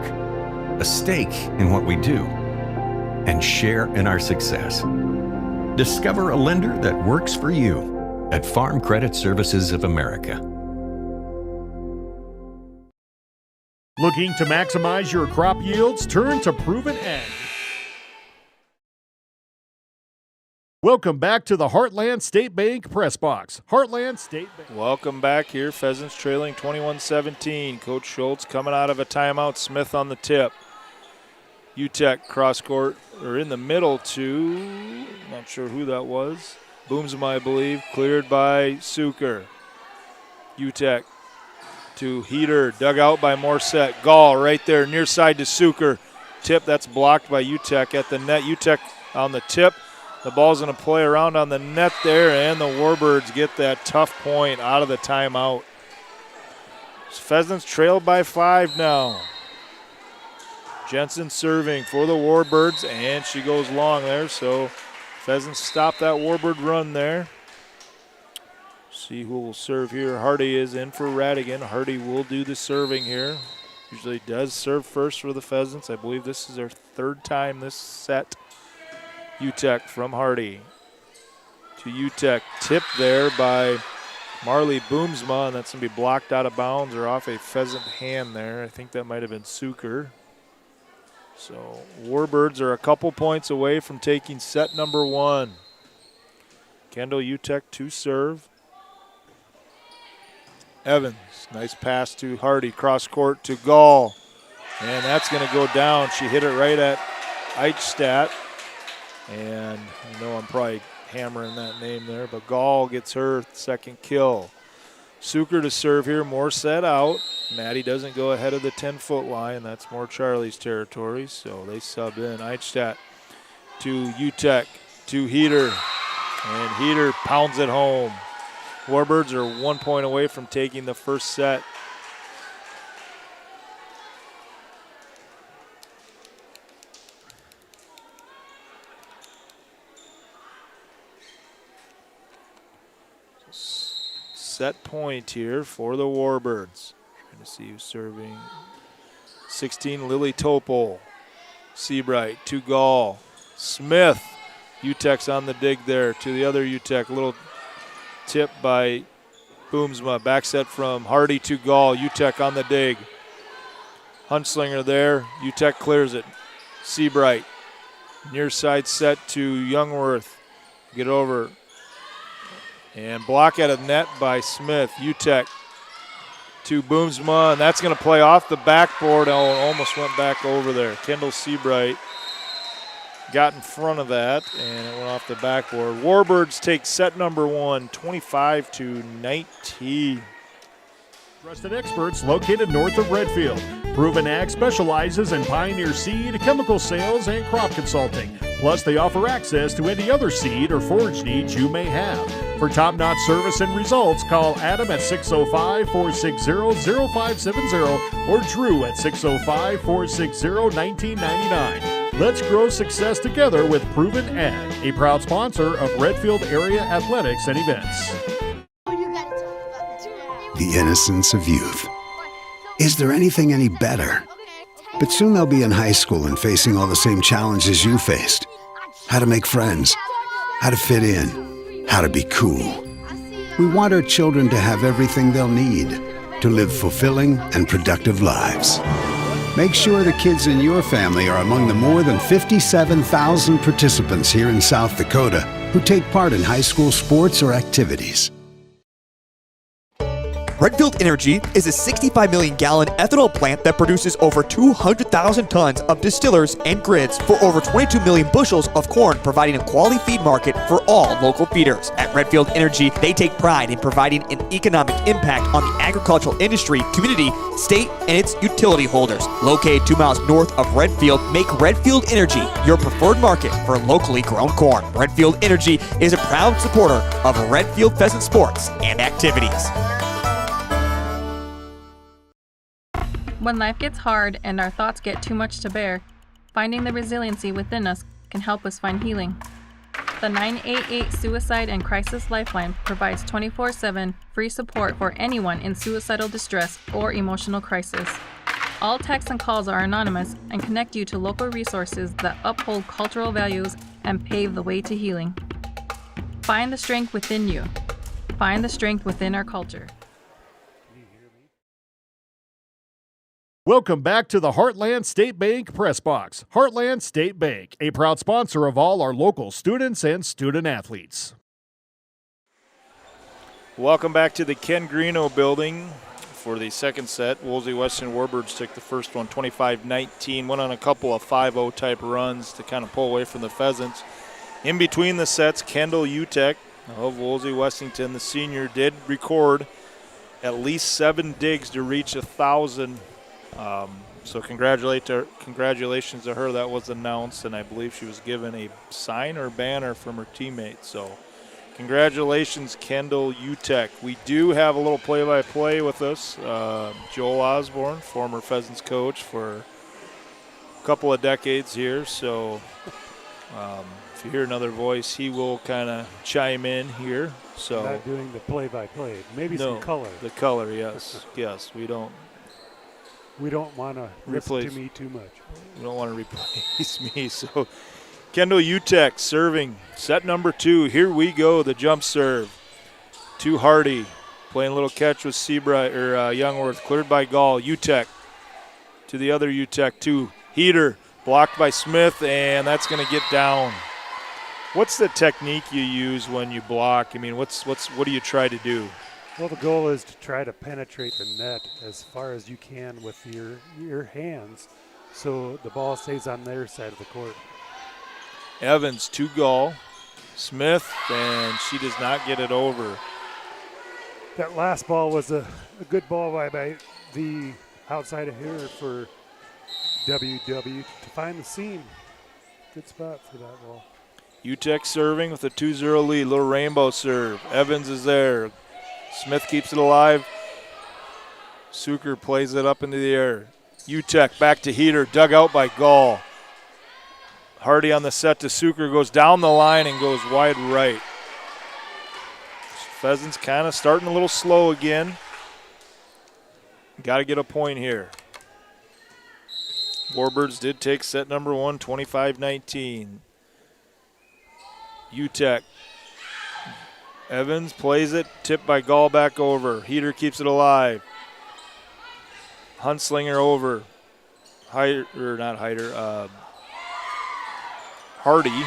a stake in what we do, and share in our success. Discover a lender that works for you at Farm Credit Services of America. Looking to maximize your crop yields? Turn to Proven Ag. Welcome back to the Heartland State Bank Press Box. Heartland State Bank. Welcome back here. Pheasants trailing 21-17. Coach Schultz coming out of a timeout. Smith on the tip. Utek cross court, or in the middle to, not sure who that was. Boomsma, I believe, cleared by Suker. Utek to Heater, dug out by Morset. Gall right there, near side to Suker. Tip, that's blocked by Utek at the net. Utek on the tip. The ball's going to play around on the net there, and the Warbirds get that tough point out of the timeout. Pheasants trailed by 5 now. Jensen serving for the Warbirds, and she goes long there, so Pheasants stop that Warbird run there. See who will serve here. Hardy is in for Radigan. Hardy will do the serving here. Usually does serve first for the Pheasants. I believe this is their 3rd time this set. Utek from Hardy to Utek. Tip there by Marley Boomsma, and that's going to be blocked out of bounds or off a Pheasant hand there. I think that might have been Suker. So Warbirds are a couple points away from taking set number 1. Kendall Utek to serve. Evans, nice pass to Hardy, cross court to Gall. And that's going to go down. She hit it right at Eichstadt. And I know I'm probably hammering that name there, but Gall gets her 2nd kill. Suker to serve here, more set out. Maddie doesn't go ahead of the 10-foot line. That's more Charlie's territory, so they sub in. Eichstadt to Utek to Heater, and Heater pounds it home. Warbirds are 1 point away from taking the first set. Set point here for the Warbirds. Trying to see who's serving. 16, Lily Topol. Seabright to Gall. Smith. Utek's on the dig there to the other Utek. A little tip by Boomsma. Back set from Hardy to Gall. Utek on the dig. Huntslinger there. Utek clears it. Seabright. Near side set to Youngworth. Get over. And block at a net by Smith. Utek to Boomsma, and that's going to play off the backboard. Oh, almost went back over there. Kendall Seabright got in front of that, and it went off the backboard. Warbirds take set number 1, 25-19. Trusted experts located north of Redfield. Proven Ag specializes in Pioneer seed, chemical sales, and crop consulting. Plus, they offer access to any other seed or forage needs you may have. For top-notch service and results, call Adam at 605-460-0570 or Drew at 605-460-1999. Let's grow success together with Proven Ag, a proud sponsor of Redfield Area Athletics and Events. The innocence of youth. Is there anything any better? But soon they'll be in high school and facing all the same challenges you faced. How to make friends, how to fit in, how to be cool. We want our children to have everything they'll need to live fulfilling and productive lives. Make sure the kids in your family are among the more than 57,000 participants here in South Dakota who take part in high school sports or activities. Redfield Energy is a 65 million gallon ethanol plant that produces over 200,000 tons of distillers and grids for over 22 million bushels of corn, providing a quality feed market for all local feeders. At Redfield Energy, they take pride in providing an economic impact on the agricultural industry, community, state, and its utility holders. Located 2 miles north of Redfield, make Redfield Energy your preferred market for locally grown corn. Redfield Energy is a proud supporter of Redfield Pheasant sports and activities. When life gets hard and our thoughts get too much to bear, finding the resiliency within us can help us find healing. The 988 Suicide and Crisis Lifeline provides 24/7 free support for anyone in suicidal distress or emotional crisis. All texts and calls are anonymous and connect you to local resources that uphold cultural values and pave the way to healing. Find the strength within you. Find the strength within our culture. Welcome back to the Heartland State Bank Press Box. Heartland State Bank, a proud sponsor of all our local students and student athletes. Welcome back to the Ken Greeno building for the second set. Wolsey-Wessington Warbirds took the first one 25-19, went on a couple of 5-0 type runs to kind of pull away from the Pheasants. In between the sets, Kendall Utek of Wolsey-Wessington, the senior, did record at least 7 digs to reach 1,000. So congratulations to her. That was announced, and I believe she was given a sign or banner from her teammates. So congratulations, Kendall Utek. We do have a little play-by-play with us. Joel Osborne, former Pheasants coach for a couple of decades here. So if you hear another voice, he will kind of chime in here. So not doing the play-by-play. Maybe some color. The color, yes. Yes, we don't want to listen to me too much. We don't want to replace me. So Kendall Utek serving set number 2. Here we go, the jump serve. To Hardy, playing a little catch with Youngworth, cleared by Gall. Utek to the other Utek, to Heater, blocked by Smith, and that's going to get down. What's the technique you use when you block? I mean, what do you try to do? Well, the goal is to try to penetrate the net as far as you can with your hands so the ball stays on their side of the court. Evans to Gall. Smith, and she does not get it over. That last ball was a good ball by the outside of here for WW to find the seam. Good spot for that ball. Utek serving with a 2-0 lead. Little rainbow serve. Evans is there. Smith keeps it alive. Suker plays it up into the air. Utek back to Heater, dug out by Gall. Hardy on the set to Suker, goes down the line and goes wide right. Pheasants kind of starting a little slow again. Got to get a point here. Warbirds did take set number 1, 25-19. Utek. Evans plays it, tipped by Gall back over. Heater keeps it alive. Huntslinger over. Hardy.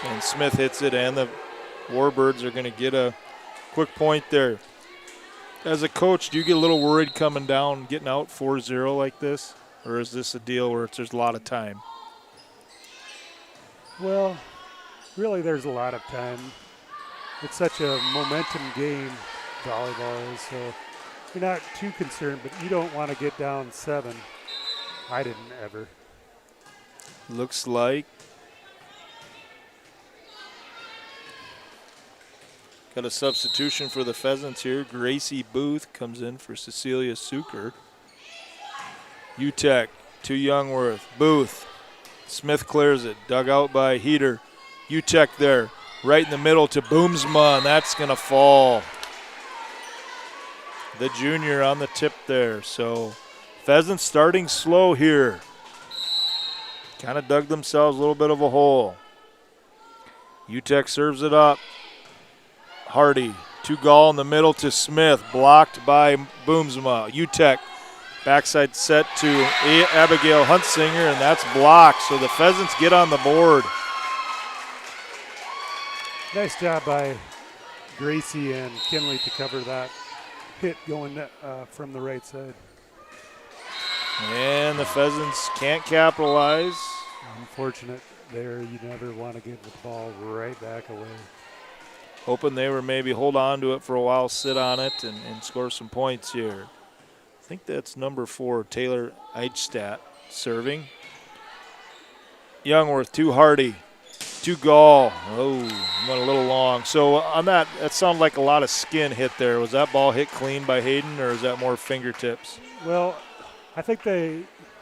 And Smith hits it, and the Warbirds are going to get a quick point there. As a coach, do you get a little worried coming down, getting out 4-0 like this? Or is this a deal where there's a lot of time? Well, really there's a lot of time. It's such a momentum game, volleyball is, so you're not too concerned, but you don't want to get down 7. I didn't ever. Looks like got a substitution for the Pheasants here. Gracie Booth comes in for Cecilia Suker. Utek to Youngworth. Booth. Smith clears it. Dug out by Heater. Utek there. Right in the middle to Boomsma, and that's going to fall. The junior on the tip there. So Pheasants starting slow here. Kind of dug themselves a little bit of a hole. Utek serves it up. Hardy To Gall in the middle to Smith, blocked by Boomsma. UTEC backside set to Abigail Huntsinger, and that's blocked. So the Pheasants get on the board. Nice job by Gracie and Kinley to cover that hit going from the right side. And the Pheasants can't capitalize. Unfortunate there. You never want to give the ball right back away. Hoping they were maybe hold on to it for a while, sit on it, and score some points here. I think that's number 4, Taylor Eichstadt, serving. Youngworth to Hardy, to Gall. Oh, went a little long. So on that sounded like a lot of skin hit there. Was that ball hit clean by Hayden, or is that more fingertips? Well, I think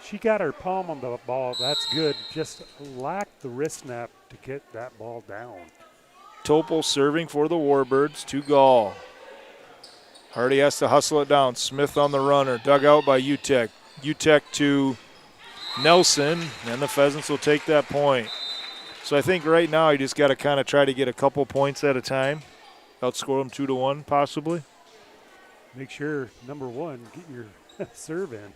she got her palm on the ball. That's good. Just lacked the wrist snap to get that ball down. Topol serving for the Warbirds to Gall. Hardy has to hustle it down. Smith on the runner, dug out by UTEC. UTEC to Nelson, and the Pheasants will take that point. So I think right now you just got to kind of try to get a couple points at a time. Outscore them 2-1 possibly. Make sure, number 1, get your serve in.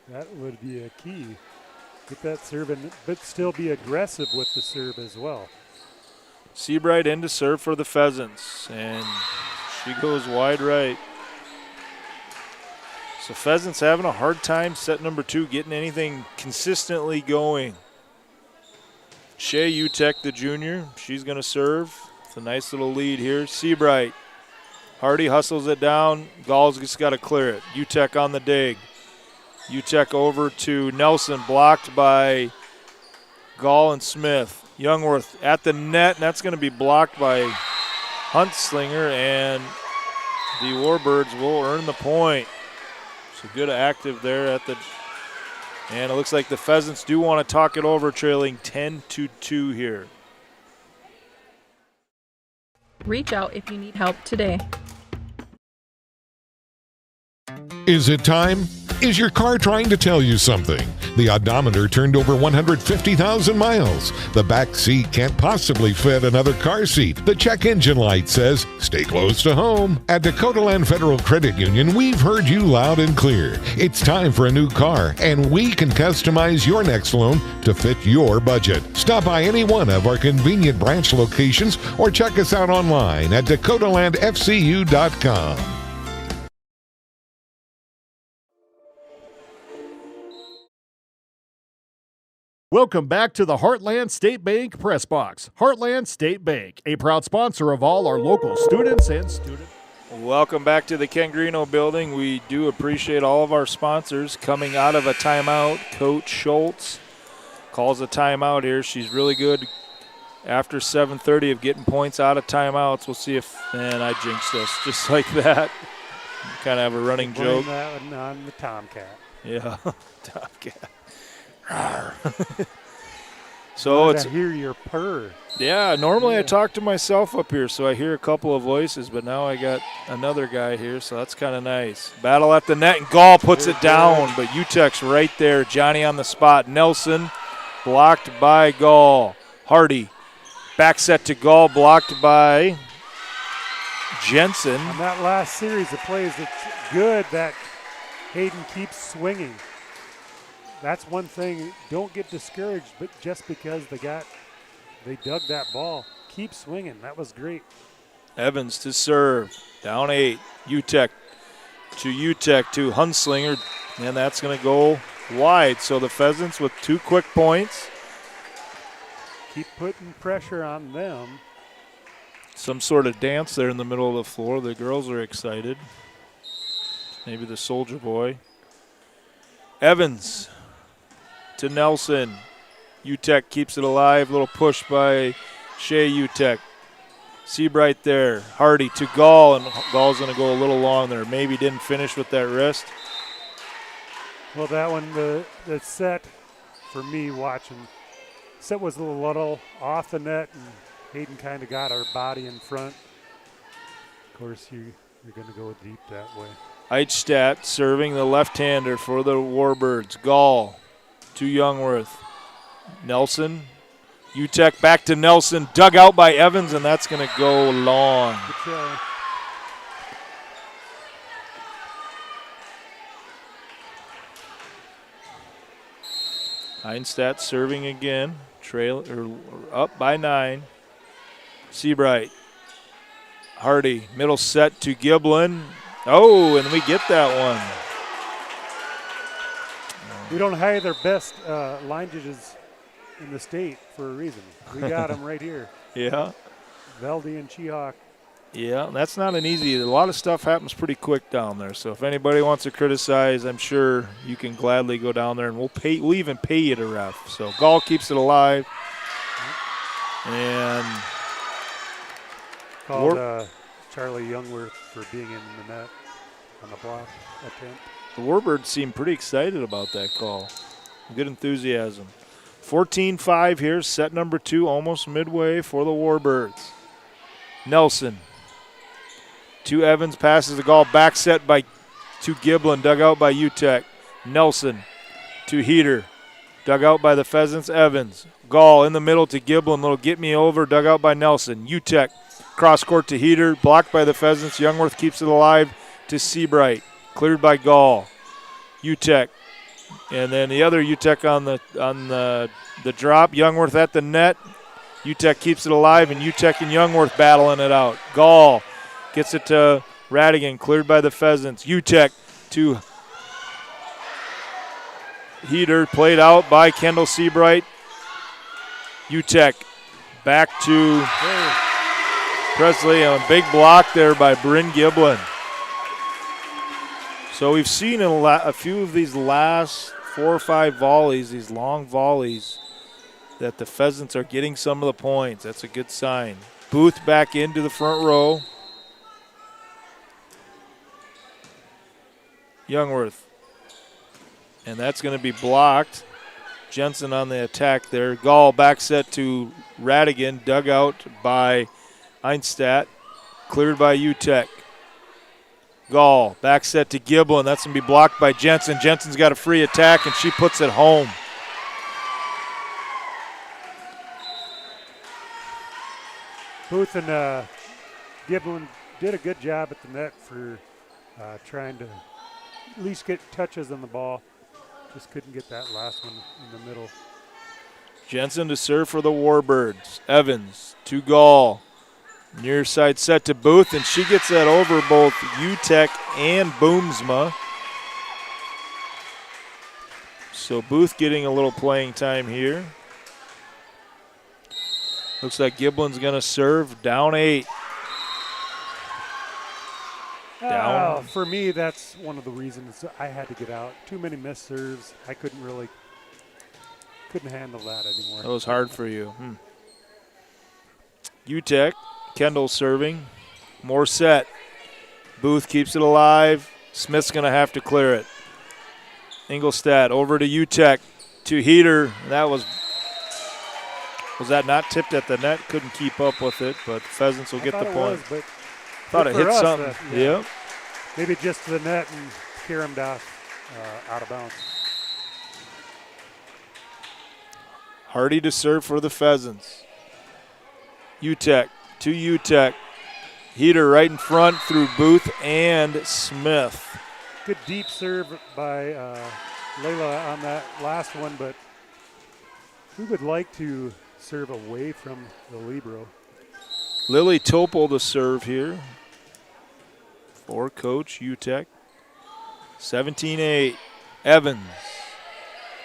That would be a key. Get that serve in, but still be aggressive with the serve as well. Seabright in to serve for the Pheasants, and she goes wide right. So Pheasants having a hard time, set number 2, getting anything consistently going. Shea Utek, the junior, she's going to serve. It's a nice little lead here. Seabright. Hardy hustles it down. Gall's just got to clear it. Utek on the dig. Utek over to Nelson, blocked by Gall and Smith. Youngworth at the net, and that's going to be blocked by Huntslinger, and the Warbirds will earn the point. So good active there at the, and it looks like the Pheasants do want to talk it over, trailing 10-2 here. Reach out if you need help today. Is it time? Is your car trying to tell you something? The odometer turned over 150,000 miles. The back seat can't possibly fit another car seat. The check engine light says, stay close to home. At Dakota Land Federal Credit Union, we've heard you loud and clear. It's time for a new car, and we can customize your next loan to fit your budget. Stop by any one of our convenient branch locations or check us out online at dakotalandfcu.com. Welcome back to the Heartland State Bank Press Box. Heartland State Bank, a proud sponsor of all our local students and students. Welcome back to the Ken Greeno building. We do appreciate all of our sponsors. Coming out of a timeout, Coach Schultz calls a timeout here. She's really good after 7:30 of getting points out of timeouts. We'll see if, and I jinxed us just like that. Kind of have a running joke. That one on the Tomcat. Yeah, Tomcat. So it's hear your purr. Yeah, normally I talk to myself up here, so I hear a couple of voices, but now I got another guy here, so that's kind of nice. Battle at the net, and Gall puts it down, but Utek's right there. Johnny on the spot. Nelson blocked by Gall. Hardy back set to Gall, blocked by Jensen. On that last series of plays, it's good that Hayden keeps swinging. That's one thing. Don't get discouraged, but just because they dug that ball, keep swinging. That was great. Evans to serve, down 8. Utek to Hunslinger, and that's going to go wide. So the Pheasants with 2 quick points. Keep putting pressure on them. Some sort of dance there in the middle of the floor. The girls are excited. Maybe the Soldier Boy. Evans to Nelson. Utek keeps it alive. Little push by Shea Utek. Seabright there. Hardy to Gall, and Gall's going to go a little long there. Maybe didn't finish with that wrist. Well, that one, the set for me watching, set was a little off the net, and Hayden kind of got our body in front. Of course, you're going to go deep that way. Eichstadt serving the left-hander for the Warbirds. Gall to Youngworth. Nelson. Utek back to Nelson. Dug out by Evans, and that's going to go long. Einstadt serving again, up by 9. Seabright. Hardy, middle set to Giblin. Oh, and we get that one. We don't hire their best line judges in the state for a reason. We got them right here. Yeah. Velde and Chihawk. Yeah, that's not an easy. A lot of stuff happens pretty quick down there. So if anybody wants to criticize, I'm sure you can gladly go down there, and we'll even pay you to ref. So Gall keeps it alive. And called Charlie Youngworth for being in the net on the block attempt. The Warbirds seem pretty excited about that call. Good enthusiasm. 14-5 here, set number 2, almost midway for the Warbirds. Nelson to Evans, passes the Gall, back set to Giblin, dug out by UTEC. Nelson to Heater, dug out by the Pheasants. Evans, Gall in the middle to Giblin, little get me over, dug out by Nelson. UTEC, cross court to Heater, blocked by the Pheasants. Youngworth keeps it alive to Seabright, cleared by Gall. UTEC, and then the other UTEC on the drop. Youngworth at the net. UTEC keeps it alive, and UTEC and Youngworth battling it out. Gall gets it to Radigan, cleared by the Pheasants. UTEC to Heater, played out by Kendall Seabright. UTEC back to Presley, and a big block there by Bryn Giblin. So we've seen a few of these last 4 or 5 volleys, these long volleys, that the Pheasants are getting some of the points. That's a good sign. Booth back into the front row. Youngworth. And that's going to be blocked. Jensen on the attack there. Gall back set to Radigan, dug out by Einstadt, cleared by UTEC. Gall back set to Giblin. That's going to be blocked by Jensen. Jensen's got a free attack, and she puts it home. Booth and Giblin did a good job at the net for trying to at least get touches on the ball. Just couldn't get that last one in the middle. Jensen to serve for the Warbirds. Evans to Gall. Near side set to Booth, and she gets that over both UTEC and Boomsma. So Booth getting a little playing time here. Looks like Giblin's going to serve, down 8. Down. For me, that's one of the reasons I had to get out. Too many missed serves. I couldn't handle that anymore. That was hard for you. UTEC, Kendall serving. More set. Booth keeps it alive. Smith's going to have to clear it. Ingolstadt over to UTEC, to Heater. That was that not tipped at the net? Couldn't keep up with it, but Pheasants will get the point. Thought it hit something. Yep. Maybe just to the net and caromed off out of bounds. Hardy to serve for the Pheasants. UTEC to UTEC. Heater right in front through Booth and Smith. Good deep serve by Layla on that last one, but we would like to serve away from the libero. Lily Topol to serve here for Coach UTEC. 17-8. Evans.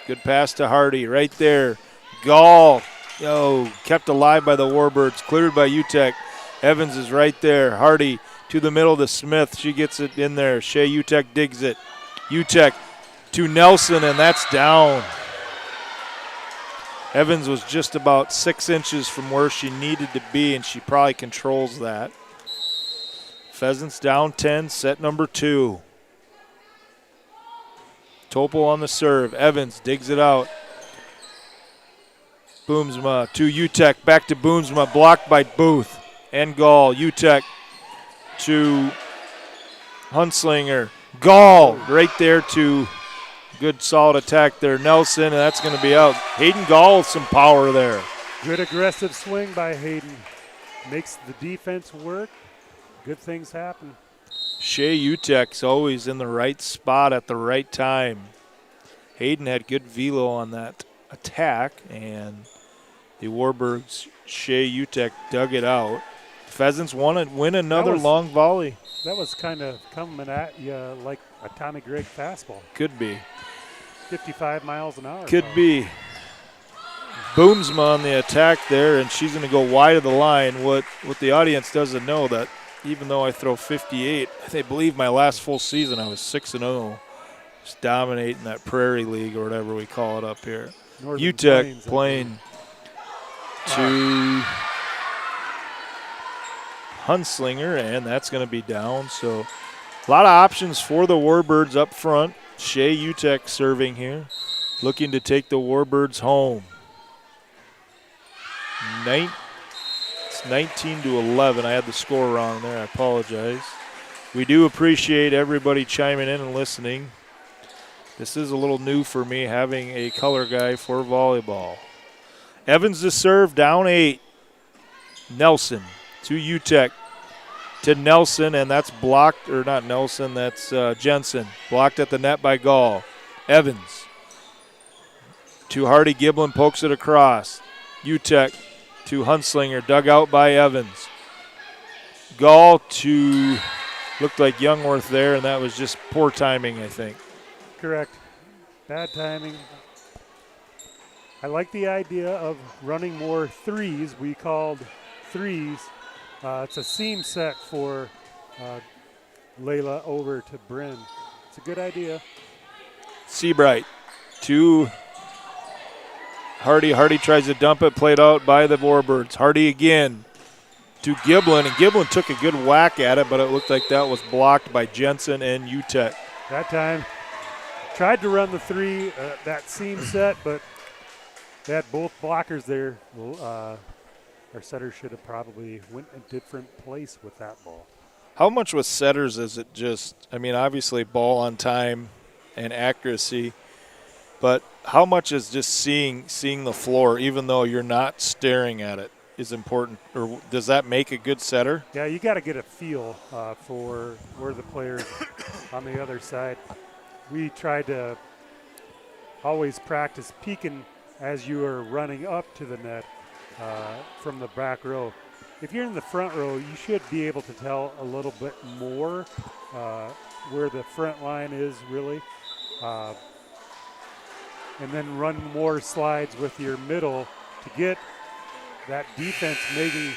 Good pass to Hardy right there. Gall. Kept alive by the Warbirds. Cleared by UTEC. Evans is right there. Hardy to the middle to Smith. She gets it in there. Shea UTEC digs it. UTEC to Nelson, and that's down. Evans was just about 6 inches from where she needed to be, and she probably controls that. Pheasants down 10, set number 2. Topol on the serve. Evans digs it out. Boomsma to UTEC, back to Boomsma, blocked by Booth and Gall. UTEC to Hunslinger. Gall right there to good solid attack there. Nelson, and that's going to be out. Hayden Gall with some power there. Good aggressive swing by Hayden. Makes the defense work. Good things happen. Shea UTEC's always in the right spot at the right time. Hayden had good velo on that attack, and the Warbirds, Shea Utek, dug it out. Pheasants win another long volley. That was kind of coming at you like a Tommy Gregg fastball. Could be. 55 miles an hour. Could be. Boomsma on the attack there, and she's going to go wide of the line. What the audience doesn't know, that even though I throw 58, they believe my last full season I was 6-0. Just dominating that Prairie League or whatever we call it up here. UTEC playing to Hunslinger, and that's going to be down. So a lot of options for the Warbirds up front. Shea UTEC serving here, looking to take the Warbirds home. It's 19-11. I had the score wrong there. I apologize. We do appreciate everybody chiming in and listening. This is a little new for me, having a color guy for volleyball. Evans to serve, down 8. Nelson to UTEC, to Nelson, and that's blocked, or not Nelson, that's Jensen. Blocked at the net by Gall. Evans to Hardy. Giblin pokes it across. UTEC to Hunslinger, dug out by Evans. Gall to, looked like Youngworth there, and that was just poor timing, I think. Correct. Bad timing. I like the idea of running more threes. We called threes. It's a seam set for Layla over to Bryn. It's a good idea. Seabright to Hardy. Hardy tries to dump it, played out by the Warbirds. Hardy again to Giblin, and Giblin took a good whack at it, but it looked like that was blocked by Jensen and UTEC. That time, tried to run the three, that seam set, but they had both blockers there. Our setter should have probably went a different place with that ball. How much with setters is it just, I mean, obviously ball on time and accuracy, but how much is just seeing the floor, even though you're not staring at it, is important? Or does that make a good setter? Yeah, you got to get a feel for where the players on the other side. We tried to always practice peeking as you are running up to the net from the back row. If you're in the front row, you should be able to tell a little bit more where the front line is really. And then run more slides with your middle to get that defense maybe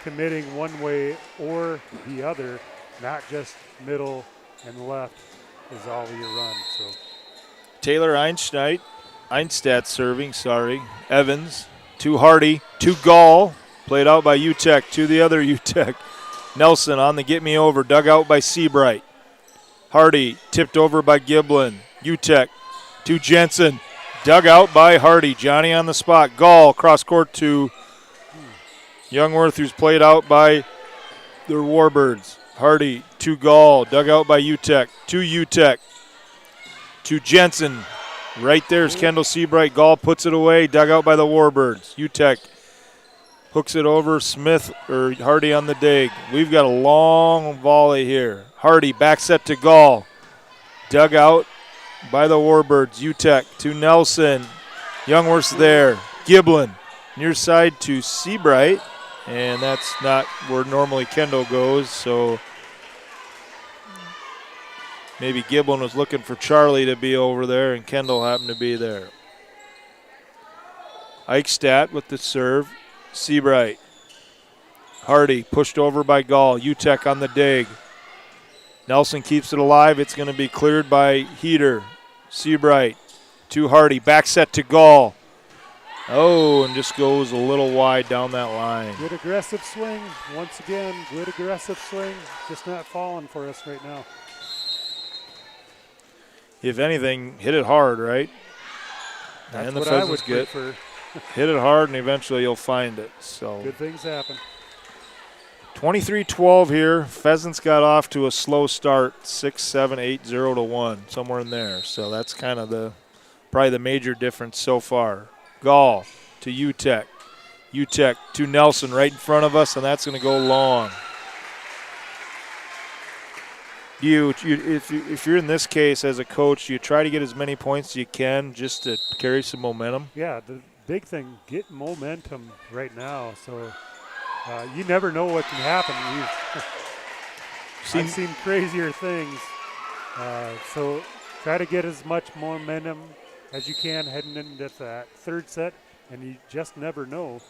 committing one way or the other, not just middle and left is all you run. So Taylor Einstadt serving, Evans to Hardy, to Gall, played out by UTEC, to the other UTEC. Nelson on the get me over, dug out by Seabright. Hardy tipped over by Giblin. UTEC to Jensen, dug out by Hardy. Johnny on the spot. Gall cross court to Youngworth, who's played out by the Warbirds. Hardy to Gall, dug out by UTEC, to Jensen. Right there's Kendall Seabright. Gall puts it away, dug out by the Warbirds. UTEC hooks it over. Hardy on the dig. We've got a long volley here. Hardy back set to Gall, dug out by the Warbirds. UTEC to Nelson. Youngworth's there. Giblin near side to Seabright, and that's not where normally Kendall goes, so maybe Giblin was looking for Charlie to be over there, and Kendall happened to be there. Eichstadt with the serve. Seabright. Hardy pushed over by Gall. UTEC on the dig. Nelson keeps it alive. It's going to be cleared by Heater. Seabright to Hardy. Back set to Gall. Oh, and just goes a little wide down that line. Good aggressive swing. Once again, good aggressive swing. Just not falling for us right now. If anything, hit it hard, right? That's and the what I Pheasants would prefer. Hit it hard, and eventually you'll find it. So good things happen. 23-12 here. Pheasants got off to a slow start, 6-7, 8-0-1, somewhere in there. So that's kind of probably the major difference so far. Gall to UTEC. UTEC to Nelson right in front of us, and that's going to go long. If you're in this case as a coach, you try to get as many points as you can just to carry some momentum? Yeah, the big thing, get momentum right now. So you never know what can happen. I've seen crazier things. So try to get as much momentum as you can heading into that third set, and you just never know.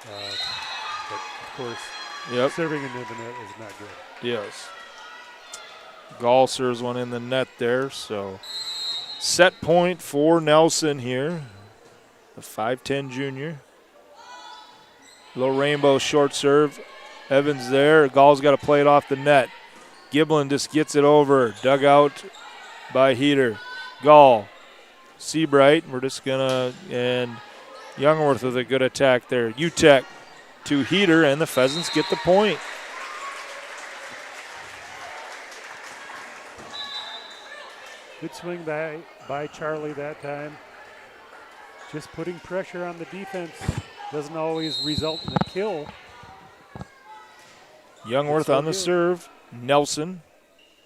But of course, serving into the net is not good. Yes. Gall serves one in the net there, so set point for Nelson here, the 5'10 junior. Little rainbow short serve. Evans there. Gall's got to play it off the net. Giblin just gets it over. Dug out by Heater. Gall. Seabright. We're just going to, and Youngworth with a good attack there. UTEC to Heater, and the Pheasants get the point. Good swing by Charlie that time. Just putting pressure on the defense doesn't always result in a kill. Youngworth on the serve. Nelson.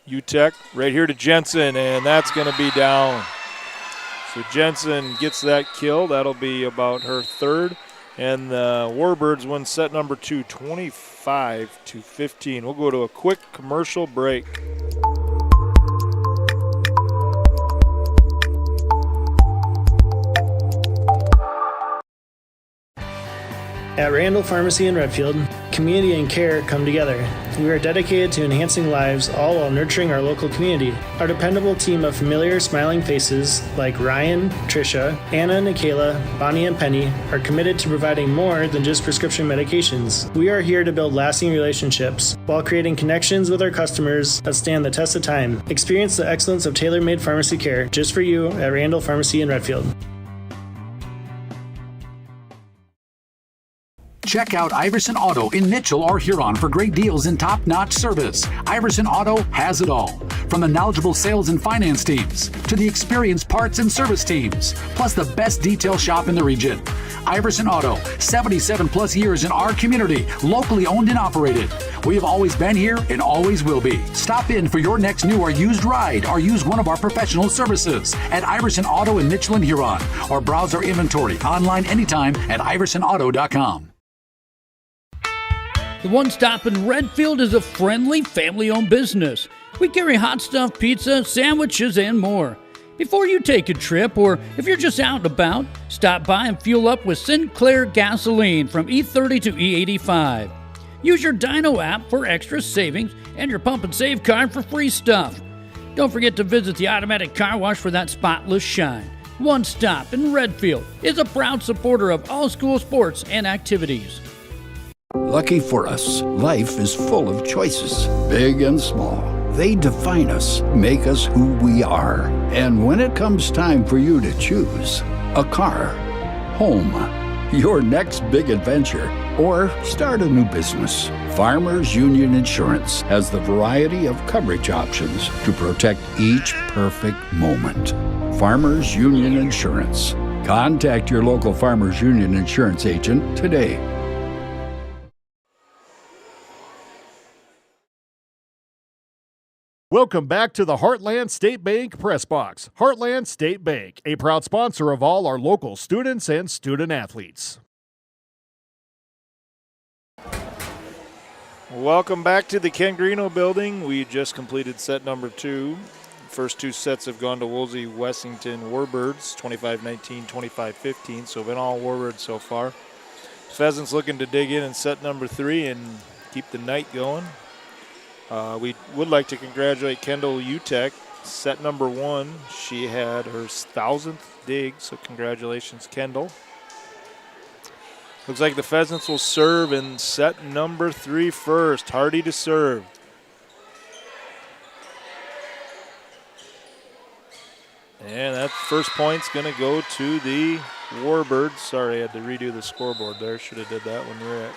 UTEC right here to Jensen, and that's going to be down. So Jensen gets that kill. That'll be about her third. And the Warbirds win set number 2, 25-15. We'll go to a quick commercial break. At Randall Pharmacy in Redfield, community and care come together. We are dedicated to enhancing lives, all while nurturing our local community. Our dependable team of familiar, smiling faces like Ryan, Tricia, Anna, Nikayla, Bonnie, and Penny are committed to providing more than just prescription medications. We are here to build lasting relationships while creating connections with our customers that stand the test of time. Experience the excellence of tailor-made pharmacy care just for you at Randall Pharmacy in Redfield. Check out Iverson Auto in Mitchell or Huron for great deals and top-notch service. Iverson Auto has it all. From the knowledgeable sales and finance teams to the experienced parts and service teams, plus the best detail shop in the region. Iverson Auto, 77 plus years in our community, locally owned and operated. We have always been here and always will be. Stop in for your next new or used ride or use one of our professional services at Iverson Auto in Mitchell and Huron, or browse our inventory online anytime at iversonauto.com. The One Stop in Redfield is a friendly, family-owned business. We carry hot stuff, pizza, sandwiches, and more. Before you take a trip, or if you're just out and about, stop by and fuel up with Sinclair gasoline from E30 to E85. Use your Dino app for extra savings and your Pump and Save card for free stuff. Don't forget to visit the automatic car wash for that spotless shine. One Stop in Redfield is a proud supporter of all school sports and activities. Lucky for us, life is full of choices, big and small. They define us, make us who we are. And when it comes time for you to choose, a car, home, your next big adventure, or start a new business, Farmers Union Insurance has the variety of coverage options to protect each perfect moment. Farmers Union Insurance. Contact your local Farmers Union Insurance agent today. Welcome back to the Heartland State Bank Press Box. Heartland State Bank, a proud sponsor of all our local students and student athletes. Welcome back to the Ken Greeno building. We just completed set number 2. First 2 sets have gone to Wolsey-Wessington Warbirds, 25-19, 25-15, so been all Warbirds so far. Pheasants looking to dig in set number 3 and keep the night going. We would like to congratulate Kendall UTEC, set number 1. She had her 1,000th dig, so congratulations, Kendall. Looks like the Pheasants will serve in set number 3 first. Hardy to serve. And that first point's going to go to the Warbirds. Sorry, I had to redo the scoreboard there. Should have did that when we were at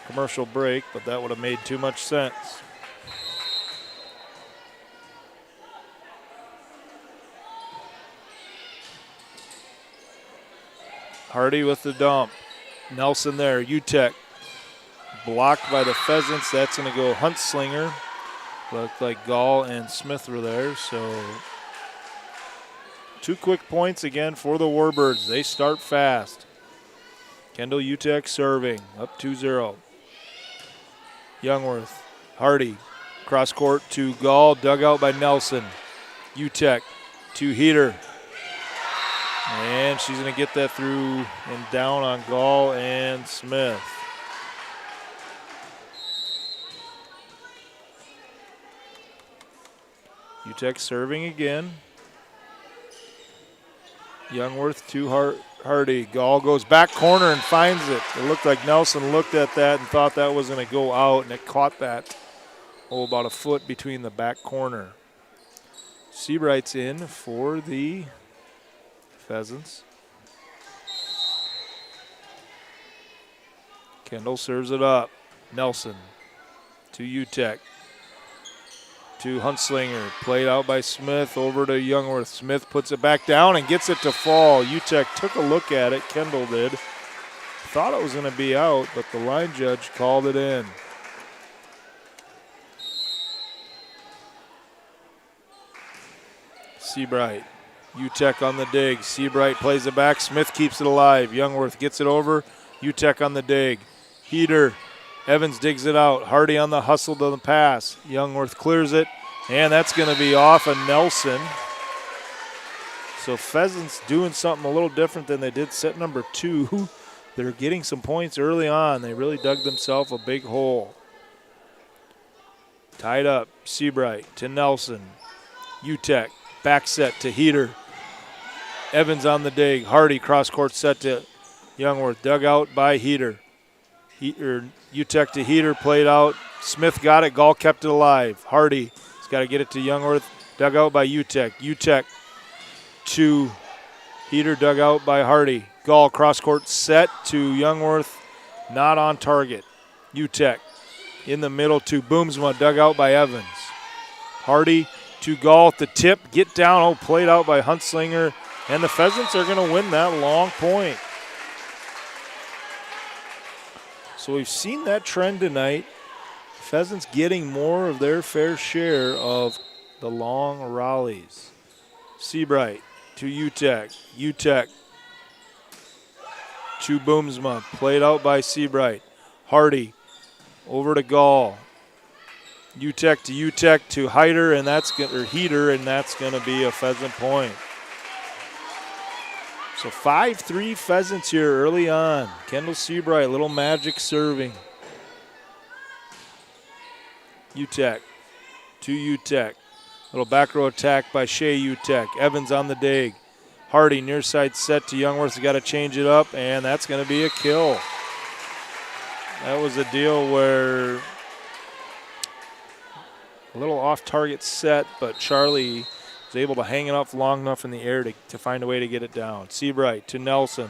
commercial break, but that would have made too much sense. Hardy with the dump. Nelson there, UTEC. Blocked by the Pheasants. That's going to go Huntslinger. Looked like Gall and Smith were there, so 2 quick points again for the Warbirds. They start fast. Kendall Utek serving, up 2-0. Youngworth, Hardy, cross court to Gall, dug out by Nelson. Utek to Heater. And she's going to get that through and down on Gall and Smith. Utek serving again. Youngworth to Hardy. Gall goes back corner and finds it. It looked like Nelson looked at that and thought that was going to go out, and it caught that, about a foot between the back corner. Seabright's in for the Pheasants. Kendall serves it up. Nelson to Utek. To Huntslinger, played out by Smith, over to Youngworth. Smith puts it back down and gets it to fall. Utek took a look at it, Kendall did. Thought it was going to be out, but the line judge called it in. Seabright, Utek on the dig. Seabright plays it back, Smith keeps it alive. Youngworth gets it over, Utek on the dig. Heater, Evans digs it out. Hardy on the hustle to the pass. Youngworth clears it, and that's going to be off of Nelson. So Pheasants doing something a little different than they did set number 2. They're getting some points early on. They really dug themselves a big hole. Tied up, Seabright to Nelson. Utek, back set to Heater. Evans on the dig. Hardy cross court set to Youngworth. Dug out by Heater. Utek to Heater, played out. Smith got it. Gall kept it alive. Hardy has got to get it to Youngworth. Dug out by Utek. Utek to Heater, dug out by Hardy. Gall cross court set to Youngworth. Not on target. Utek in the middle to Boomsma, dug out by Evans. Hardy to Gall at the tip. Get down. Played out by Huntslinger. And the Pheasants are going to win that long point. So we've seen that trend tonight. Pheasants getting more of their fair share of the long rallies. Seabright to Utek. Utek to Boomsma. Played out by Seabright. Hardy over to Gall. Utek to Heater, and that's going to be a Pheasant point. So 5-3 Pheasants here early on. Kendall Seabright, little magic serving. Utek to Utek. Little back row attack by Shea Utek. Evans on the dig. Hardy near side set to Youngworth. Got to change it up, and that's going to be a kill. That was a deal where a little off target set, but Charlie was able to hang it up long enough in the air to find a way to get it down. Seabright to Nelson.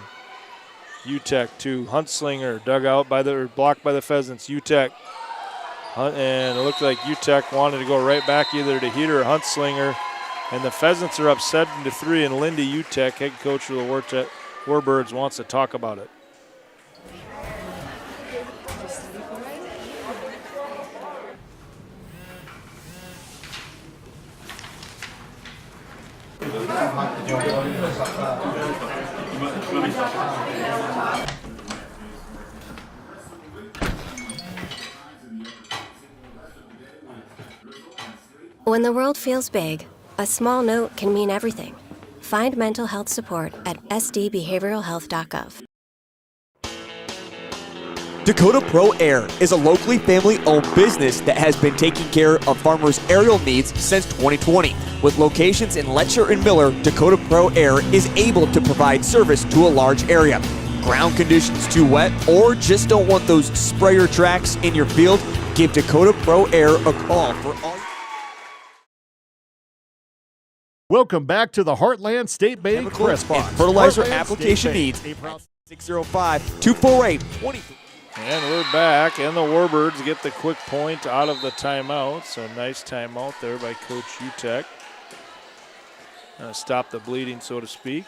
Utek to Huntslinger, dug out blocked by the Pheasants. Utek, and it looked like Utek wanted to go right back either to Heater or Huntslinger, and the Pheasants are up 7-3, and Lindy Utek, head coach of the Warbirds, wants to talk about it. When the world feels big, a small note can mean everything. Find mental health support at sdbehavioralhealth.gov. Dakota Pro Air is a locally family-owned business that has been taking care of farmers' aerial needs since 2020. With locations in Letcher and Miller, Dakota Pro Air is able to provide service to a large area. Ground conditions too wet, or just don't want those sprayer tracks in your field? Give Dakota Pro Air a call for all. Welcome back to the Heartland State Bank Press Box. Fertilizer application needs 605-248-23. And we're back, and the Warbirds get the quick point out of the timeout. So nice timeout there by Coach Utek. Stop the bleeding, so to speak.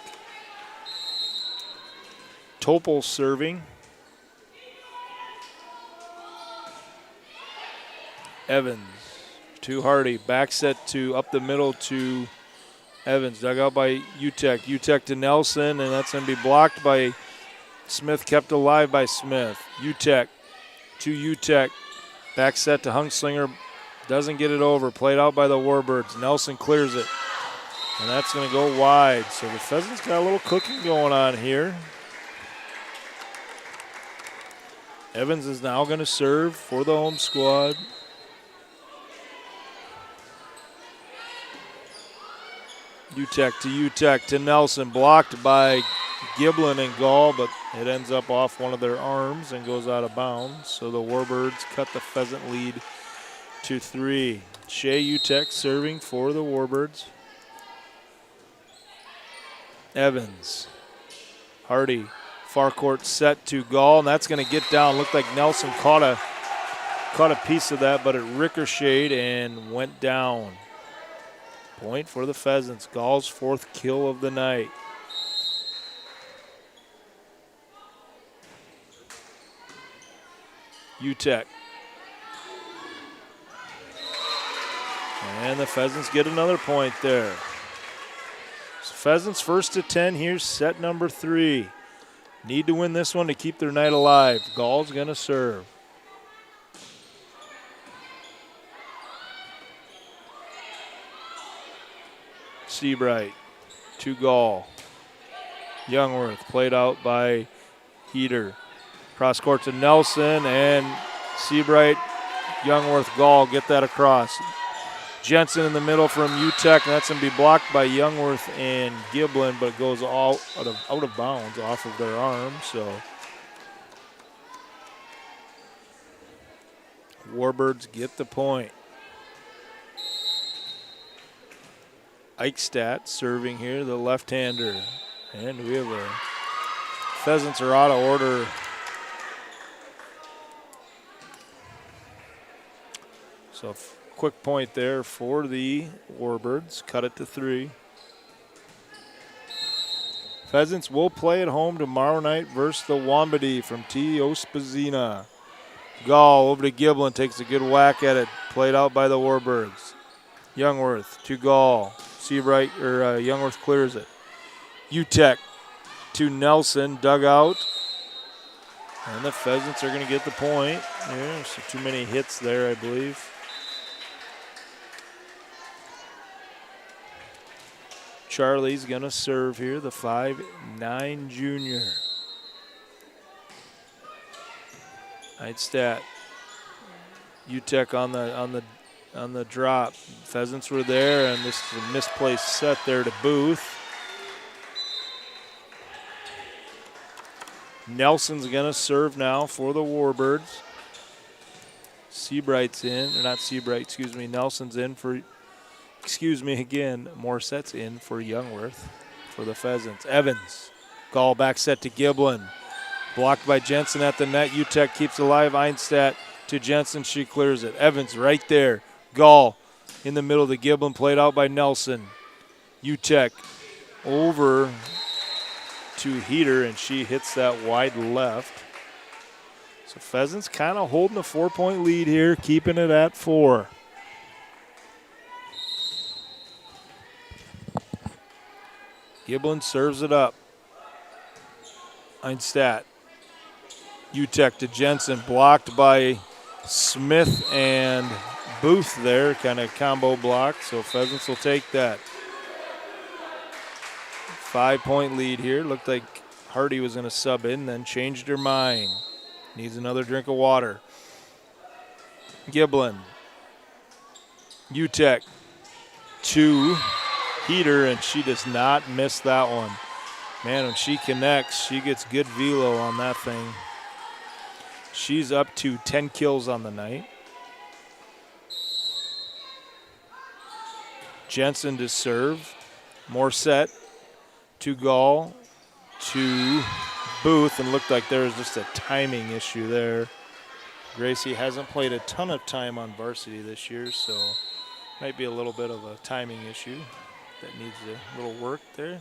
Topol serving. Evans to Hardy. Back set to up the middle to Evans. Dug out by Utek. Utek to Nelson, and that's going to be blocked by Smith, kept alive by Smith. Utek to Utek. Back set to Hungslinger. Doesn't get it over. Played out by the Warbirds. Nelson clears it. And that's going to go wide. So the Pheasants got a little cooking going on here. Evans is now going to serve for the home squad. Utek to Nelson. Blocked by Giblin and Gall, but it ends up off one of their arms and goes out of bounds. So the Warbirds cut the Pheasant lead to 3. Shea Utek serving for the Warbirds. Evans. Hardy. Far court set to Gall, and that's going to get down. Looked like Nelson caught a piece of that, but it ricocheted and went down. Point for the Pheasants. Gall's 4th kill of the night. Utek. And the Pheasants get another point there. So Pheasants first to 10. Here's set number 3. Need to win this one to keep their night alive. Gall's going to serve. Seabright to Gall. Youngworth played out by Heater. Cross court to Nelson, and Seabright, Youngworth, Gall get that across. Jensen in the middle from Utek, and that's going to be blocked by Youngworth and Giblin, but it goes all out of bounds off of their arm. So Warbirds get the point. Eichstadt serving here, the left-hander. And we have a Pheasants are out of order. So quick point there for the Warbirds. Cut it to 3. Pheasants will play at home tomorrow night versus the Wambadi from T. Ospazina. Gall over to Giblin, takes a good whack at it. Played out by the Warbirds. Youngworth to Gall. Seabright or Youngworth clears it. Utek to Nelson, dug out. And the Pheasants are going to get the point. Yeah, so too many hits there, I believe. Charlie's going to serve here, the 5'9" junior. Eichstadt. Utek on the drop. Pheasants were there, and this is a misplaced set there to Booth. Nelson's going to serve now for the Warbirds. Seabright's in, or not Seabright, excuse me. Nelson's in for, excuse me again, Morset's in for Youngworth for the Pheasants. Evans, Gall back set to Giblin. Blocked by Jensen at the net. Utek keeps alive. Einstadt to Jensen, she clears it. Evans right there. Gall in the middle of the Giblin, played out by Nelson. Utek over to Heater, and she hits that wide left. So Pheasants kind of holding a 4-point lead here, keeping it at 4. Giblin serves it up. Einstadt. Utek to Jensen, blocked by Smith and Booth there, kind of combo block, so Pheasants will take that. 5-point lead here. Looked like Hardy was going to sub in, then changed her mind. Needs another drink of water. Giblin. Utek to Heater, and she does not miss that one. Man, when she connects, she gets good velo on that thing. She's up to 10 kills on the night. Jensen to serve. Morset to Gall to Booth, and looked like there was just a timing issue there. Gracie hasn't played a ton of time on varsity this year, so might be a little bit of a timing issue that needs a little work there.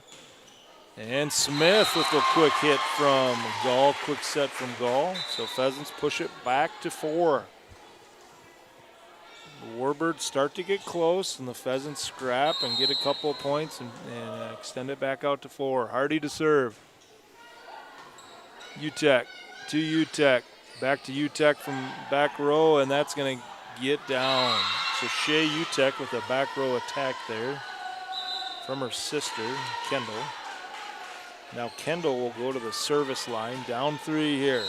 And Smith with a quick hit from Gall, quick set from Gall. So Pheasants push it back to 4. The Warbirds start to get close, and the Pheasants scrap and get a couple of points and extend it back out to 4. Hardy to serve. UTEC to UTEC. Back to UTEC from back row, and that's going to get down. So Shea UTEC with a back row attack there from her sister, Kendall. Now Kendall will go to the service line, down 3 here.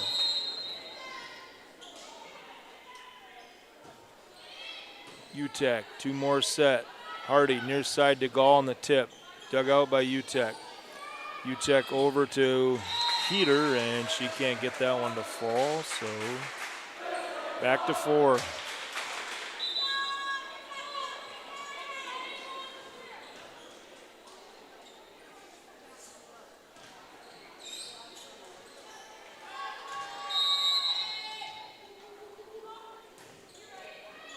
UTEC, 2 more set. Hardy near side to Gall on the tip. Dug out by UTEC. UTEC over to Heater, and she can't get that one to fall, so back to 4.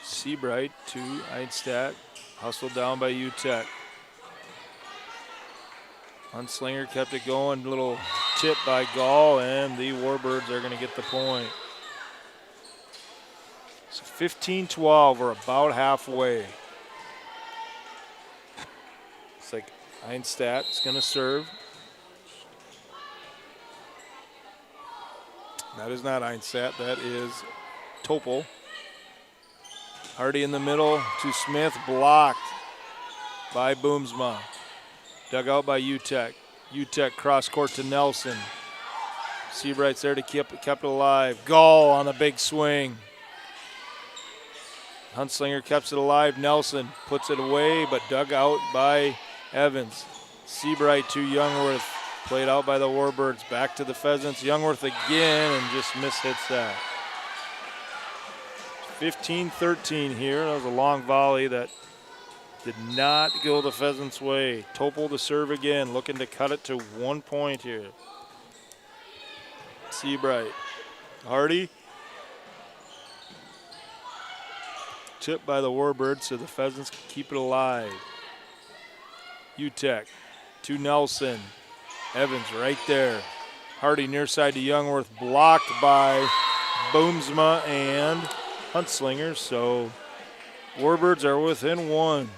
Seabright to Eidstadt, hustled down by UTEC. Hunslinger kept it going, little tip by Gall, and the Warbirds are going to get the point. So 15-12, we're about halfway. It's like Eidstadt is going to serve. That is not Eidstadt, that is Topol. Hardy in the middle to Smith, blocked by Boomsma. Dug out by UTEC. UTEC cross court to Nelson. Seabright's there to keep it alive. Gall on a big swing. Hunslinger keeps it alive. Nelson puts it away, but dug out by Evans. Seabright to Youngworth. Played out by the Warbirds. Back to the Pheasants. Youngworth again and just mishits that. 15-13 here. That was a long volley that did not go the Pheasants' way. Topol to serve again, looking to cut it to 1 point here. Seabright. Hardy. Tipped by the Warbirds, so the Pheasants can keep it alive. UTEC to Nelson. Evans right there. Hardy near side to Youngworth, blocked by Boomsma and Hunslinger, so Warbirds are within 1.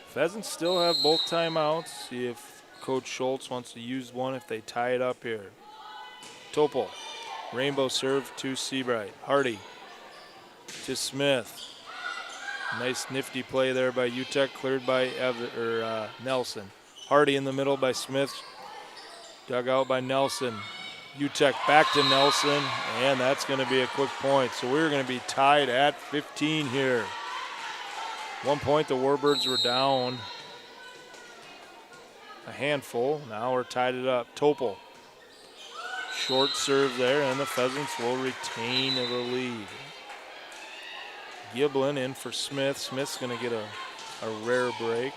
Pheasants still have both timeouts. See if Coach Schultz wants to use one if they tie it up here. Topol. Rainbow serve to Seabright. Hardy to Smith. Nice nifty play there by UTEC, cleared by Nelson. Hardy in the middle by Smith. Dug out by Nelson. UTEC back to Nelson, and that's going to be a quick point. So we're going to be tied at 15 here. 1 point, the Warbirds were down a handful. Now we're tied it up. Topol. Short serve there, and the Pheasants will retain the lead. Giblin in for Smith. Smith's going to get a rare break.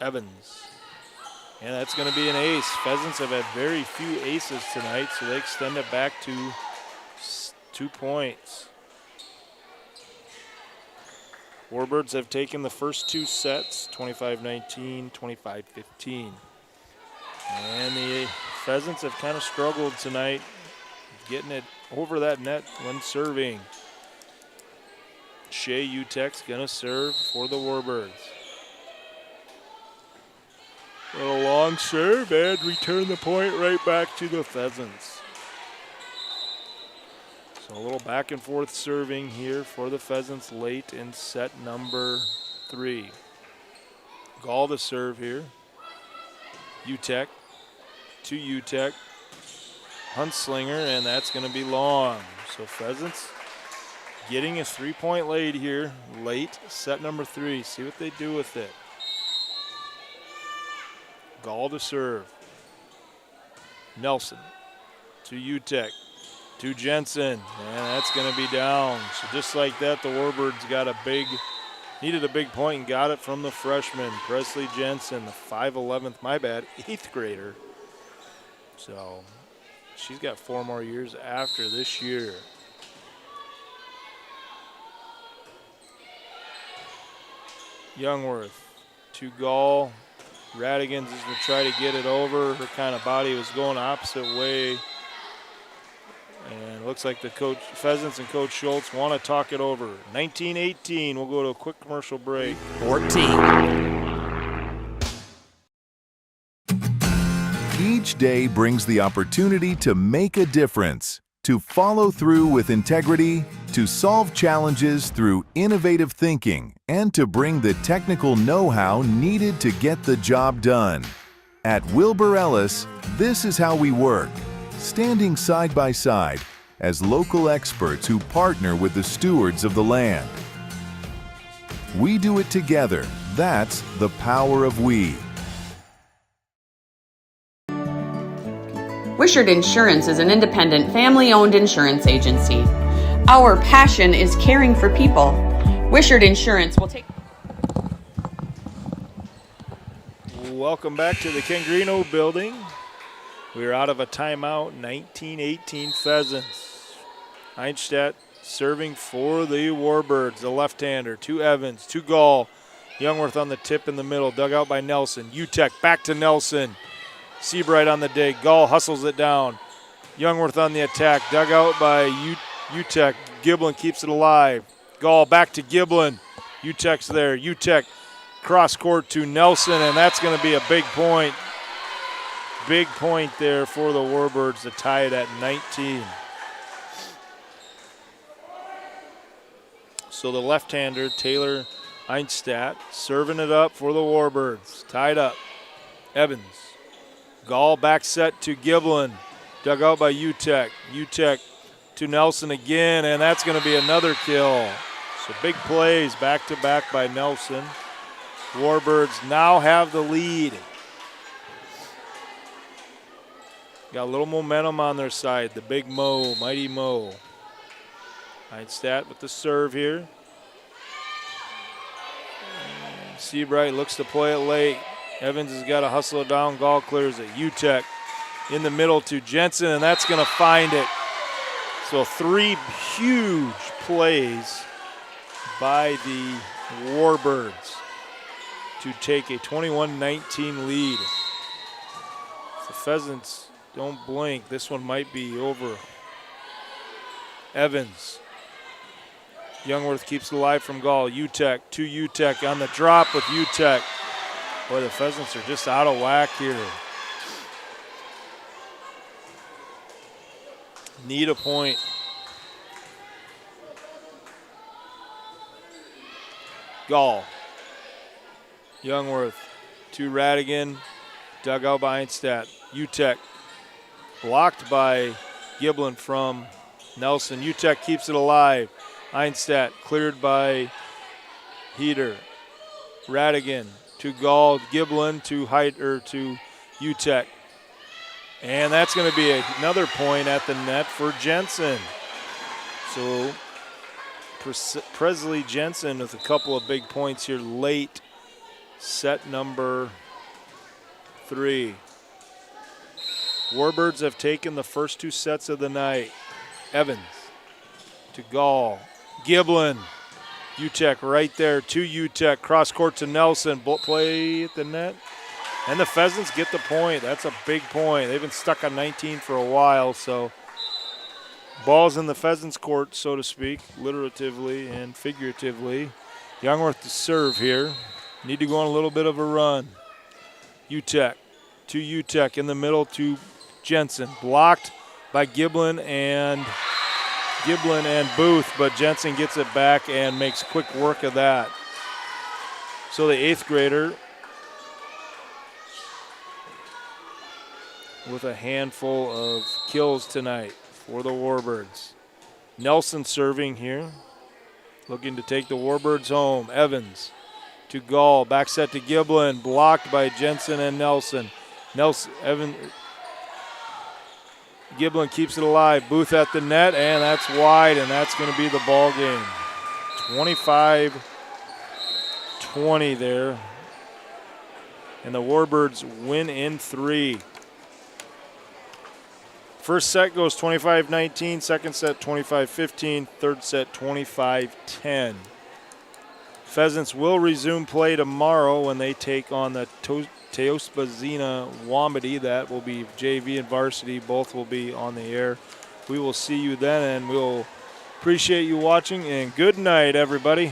Evans. And that's going to be an ace. Pheasants have had very few aces tonight, so they extend it back to 2 points. Warbirds have taken the first 2 sets, 25-19, 25-15. And the Pheasants have kind of struggled tonight, getting it over that net when serving. Shea UTEC's going to serve for the Warbirds. A long serve and return the point right back to the Pheasants. So a little back and forth serving here for the Pheasants late in set number 3. Gall to serve here. UTEC to UTEC. Hunslinger, and that's going to be long. So Pheasants getting a 3-point lead here late set number 3. See what they do with it. Gall to serve. Nelson to UTEC to Jensen, and that's going to be down. So just like that, the Warbirds needed a big point and got it from the freshman, Presley Jensen, the 8th grader. So she's got 4 more years after this year. Youngworth to Gall. Radigan's is going to try to get it over. Her kind of body was going the opposite way. And it looks like the coach, Pheasants and Coach Schultz want to talk it over. 19-18. We'll go to a quick commercial break. 14. Each day brings the opportunity to make a difference, to follow through with integrity, to solve challenges through innovative thinking, and to bring the technical know-how needed to get the job done. At Wilbur Ellis, this is how we work, standing side by side as local experts who partner with the stewards of the land. We do it together. That's the power of we. Wishart Insurance is an independent, family-owned insurance agency. Our passion is caring for people. Wishart Insurance will take... Welcome back to the Ken Greeno building. We're out of a timeout, 19-18 Pheasants. Einstadt serving for the Warbirds, the left-hander, to Evans, to Gall. Youngworth on the tip in the middle, dug out by Nelson. Utek back to Nelson. Seabright on the dig. Gall hustles it down. Youngworth on the attack, dug out by Utek. Giblin keeps it alive. Gall back to Giblin. Utek's there. Utek cross court to Nelson, and that's going to be a big point. Big point there for the Warbirds to tie it at 19. So the left-hander, Taylor Einstadt, serving it up for the Warbirds. Tied up. Evans. Gall back set to Giblin. Dug out by Utek. Utek to Nelson again, and that's going to be another kill. So big plays back-to-back by Nelson. Warbirds now have the lead. Got a little momentum on their side. The big Mo, mighty Mo. Einstadt with the serve here. Seabright looks to play it late. Evans has got to hustle it down. Gall clears it. Utek in the middle to Jensen, and that's going to find it. So 3 huge plays by the Warbirds to take a 21-19 lead. The Pheasants don't blink. This one might be over. Evans. Youngworth keeps it alive from Gall. Utek to Utek on the drop with Utek. Boy, the Pheasants are just out of whack here. Need a point. Gall. Youngworth to Radigan. Dug out by Einstadt. Utek blocked by Giblin from Nelson. Utek keeps it alive. Einstadt cleared by Heater. Radigan to Gall. Giblin to to Utek. And that's going to be another point at the net for Jensen. So Presley Jensen with a couple of big points here late. Set number 3. Warbirds have taken the first 2 sets of the night. Evans to Gall. Giblin. Utek right there to Utek. Cross court to Nelson. Play at the net. And the Pheasants get the point. That's a big point. They've been stuck on 19 for a while, so ball's in the Pheasants court, so to speak, literatively and figuratively. Youngworth to serve here. Need to go on a little bit of a run. Utek to Utek in the middle to Jensen. Blocked by Giblin and Booth, but Jensen gets it back and makes quick work of that. So the 8th grader with a handful of kills tonight for the Warbirds. Nelson serving here, looking to take the Warbirds home. Evans to Gall, back set to Giblin, blocked by Jensen and Nelson. Giblin keeps it alive. Booth at the net, and that's wide, and that's going to be the ball game. 25-20 there. And the Warbirds win in 3. First set goes 25-19, second set 25-15, third set 25-10. Pheasants will resume play tomorrow when they take on the Teospazina Wamedy. That will be JV and varsity. Both will be on the air We will see you then, and we'll appreciate you watching, and good night, everybody.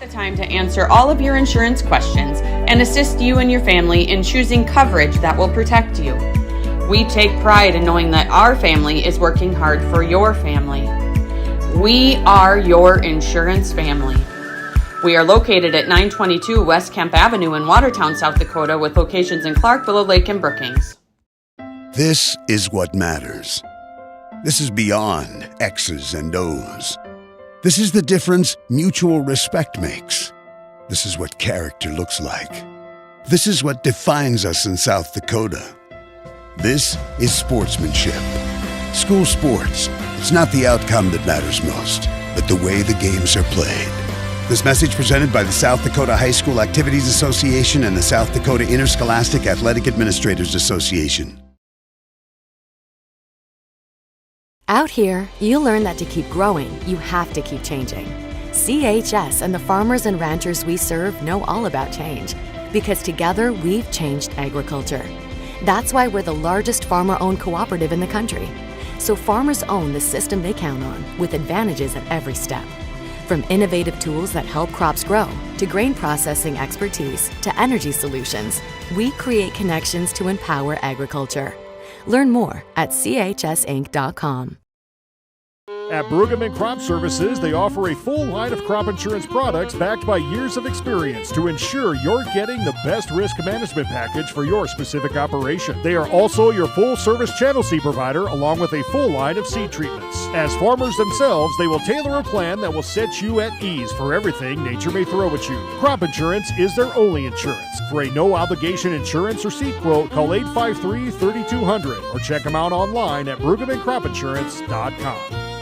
The time to answer all of your insurance questions and assist you and your family in choosing coverage that will protect you. We take pride in knowing that our family is working hard for your family. We are your insurance family. We are located at 922 West Kemp Avenue in Watertown, South Dakota, with locations in Clark, Willow Lake, and Brookings. This is what matters. This is beyond X's and O's. This is the difference mutual respect makes. This is what character looks like. This is what defines us in South Dakota. This is sportsmanship. School sports, it's not the outcome that matters most, but the way the games are played. This message presented by the South Dakota High School Activities Association and the South Dakota Interscholastic Athletic Administrators Association. Out here, you learn that to keep growing, you have to keep changing. CHS and the farmers and ranchers we serve know all about change, because together we've changed agriculture. That's why we're the largest farmer-owned cooperative in the country. So farmers own the system they count on, with advantages at every step. From innovative tools that help crops grow, to grain processing expertise, to energy solutions, we create connections to empower agriculture. Learn more at chsinc.com. At Brueggemann Crop Services, they offer a full line of crop insurance products backed by years of experience to ensure you're getting the best risk management package for your specific operation. They are also your full-service channel seed provider, along with a full line of seed treatments. As farmers themselves, they will tailor a plan that will set you at ease for everything nature may throw at you. Crop insurance is their only insurance. For a no-obligation insurance or seed quote, call 853-3200 or check them out online at BrueggemannCropInsurance.com.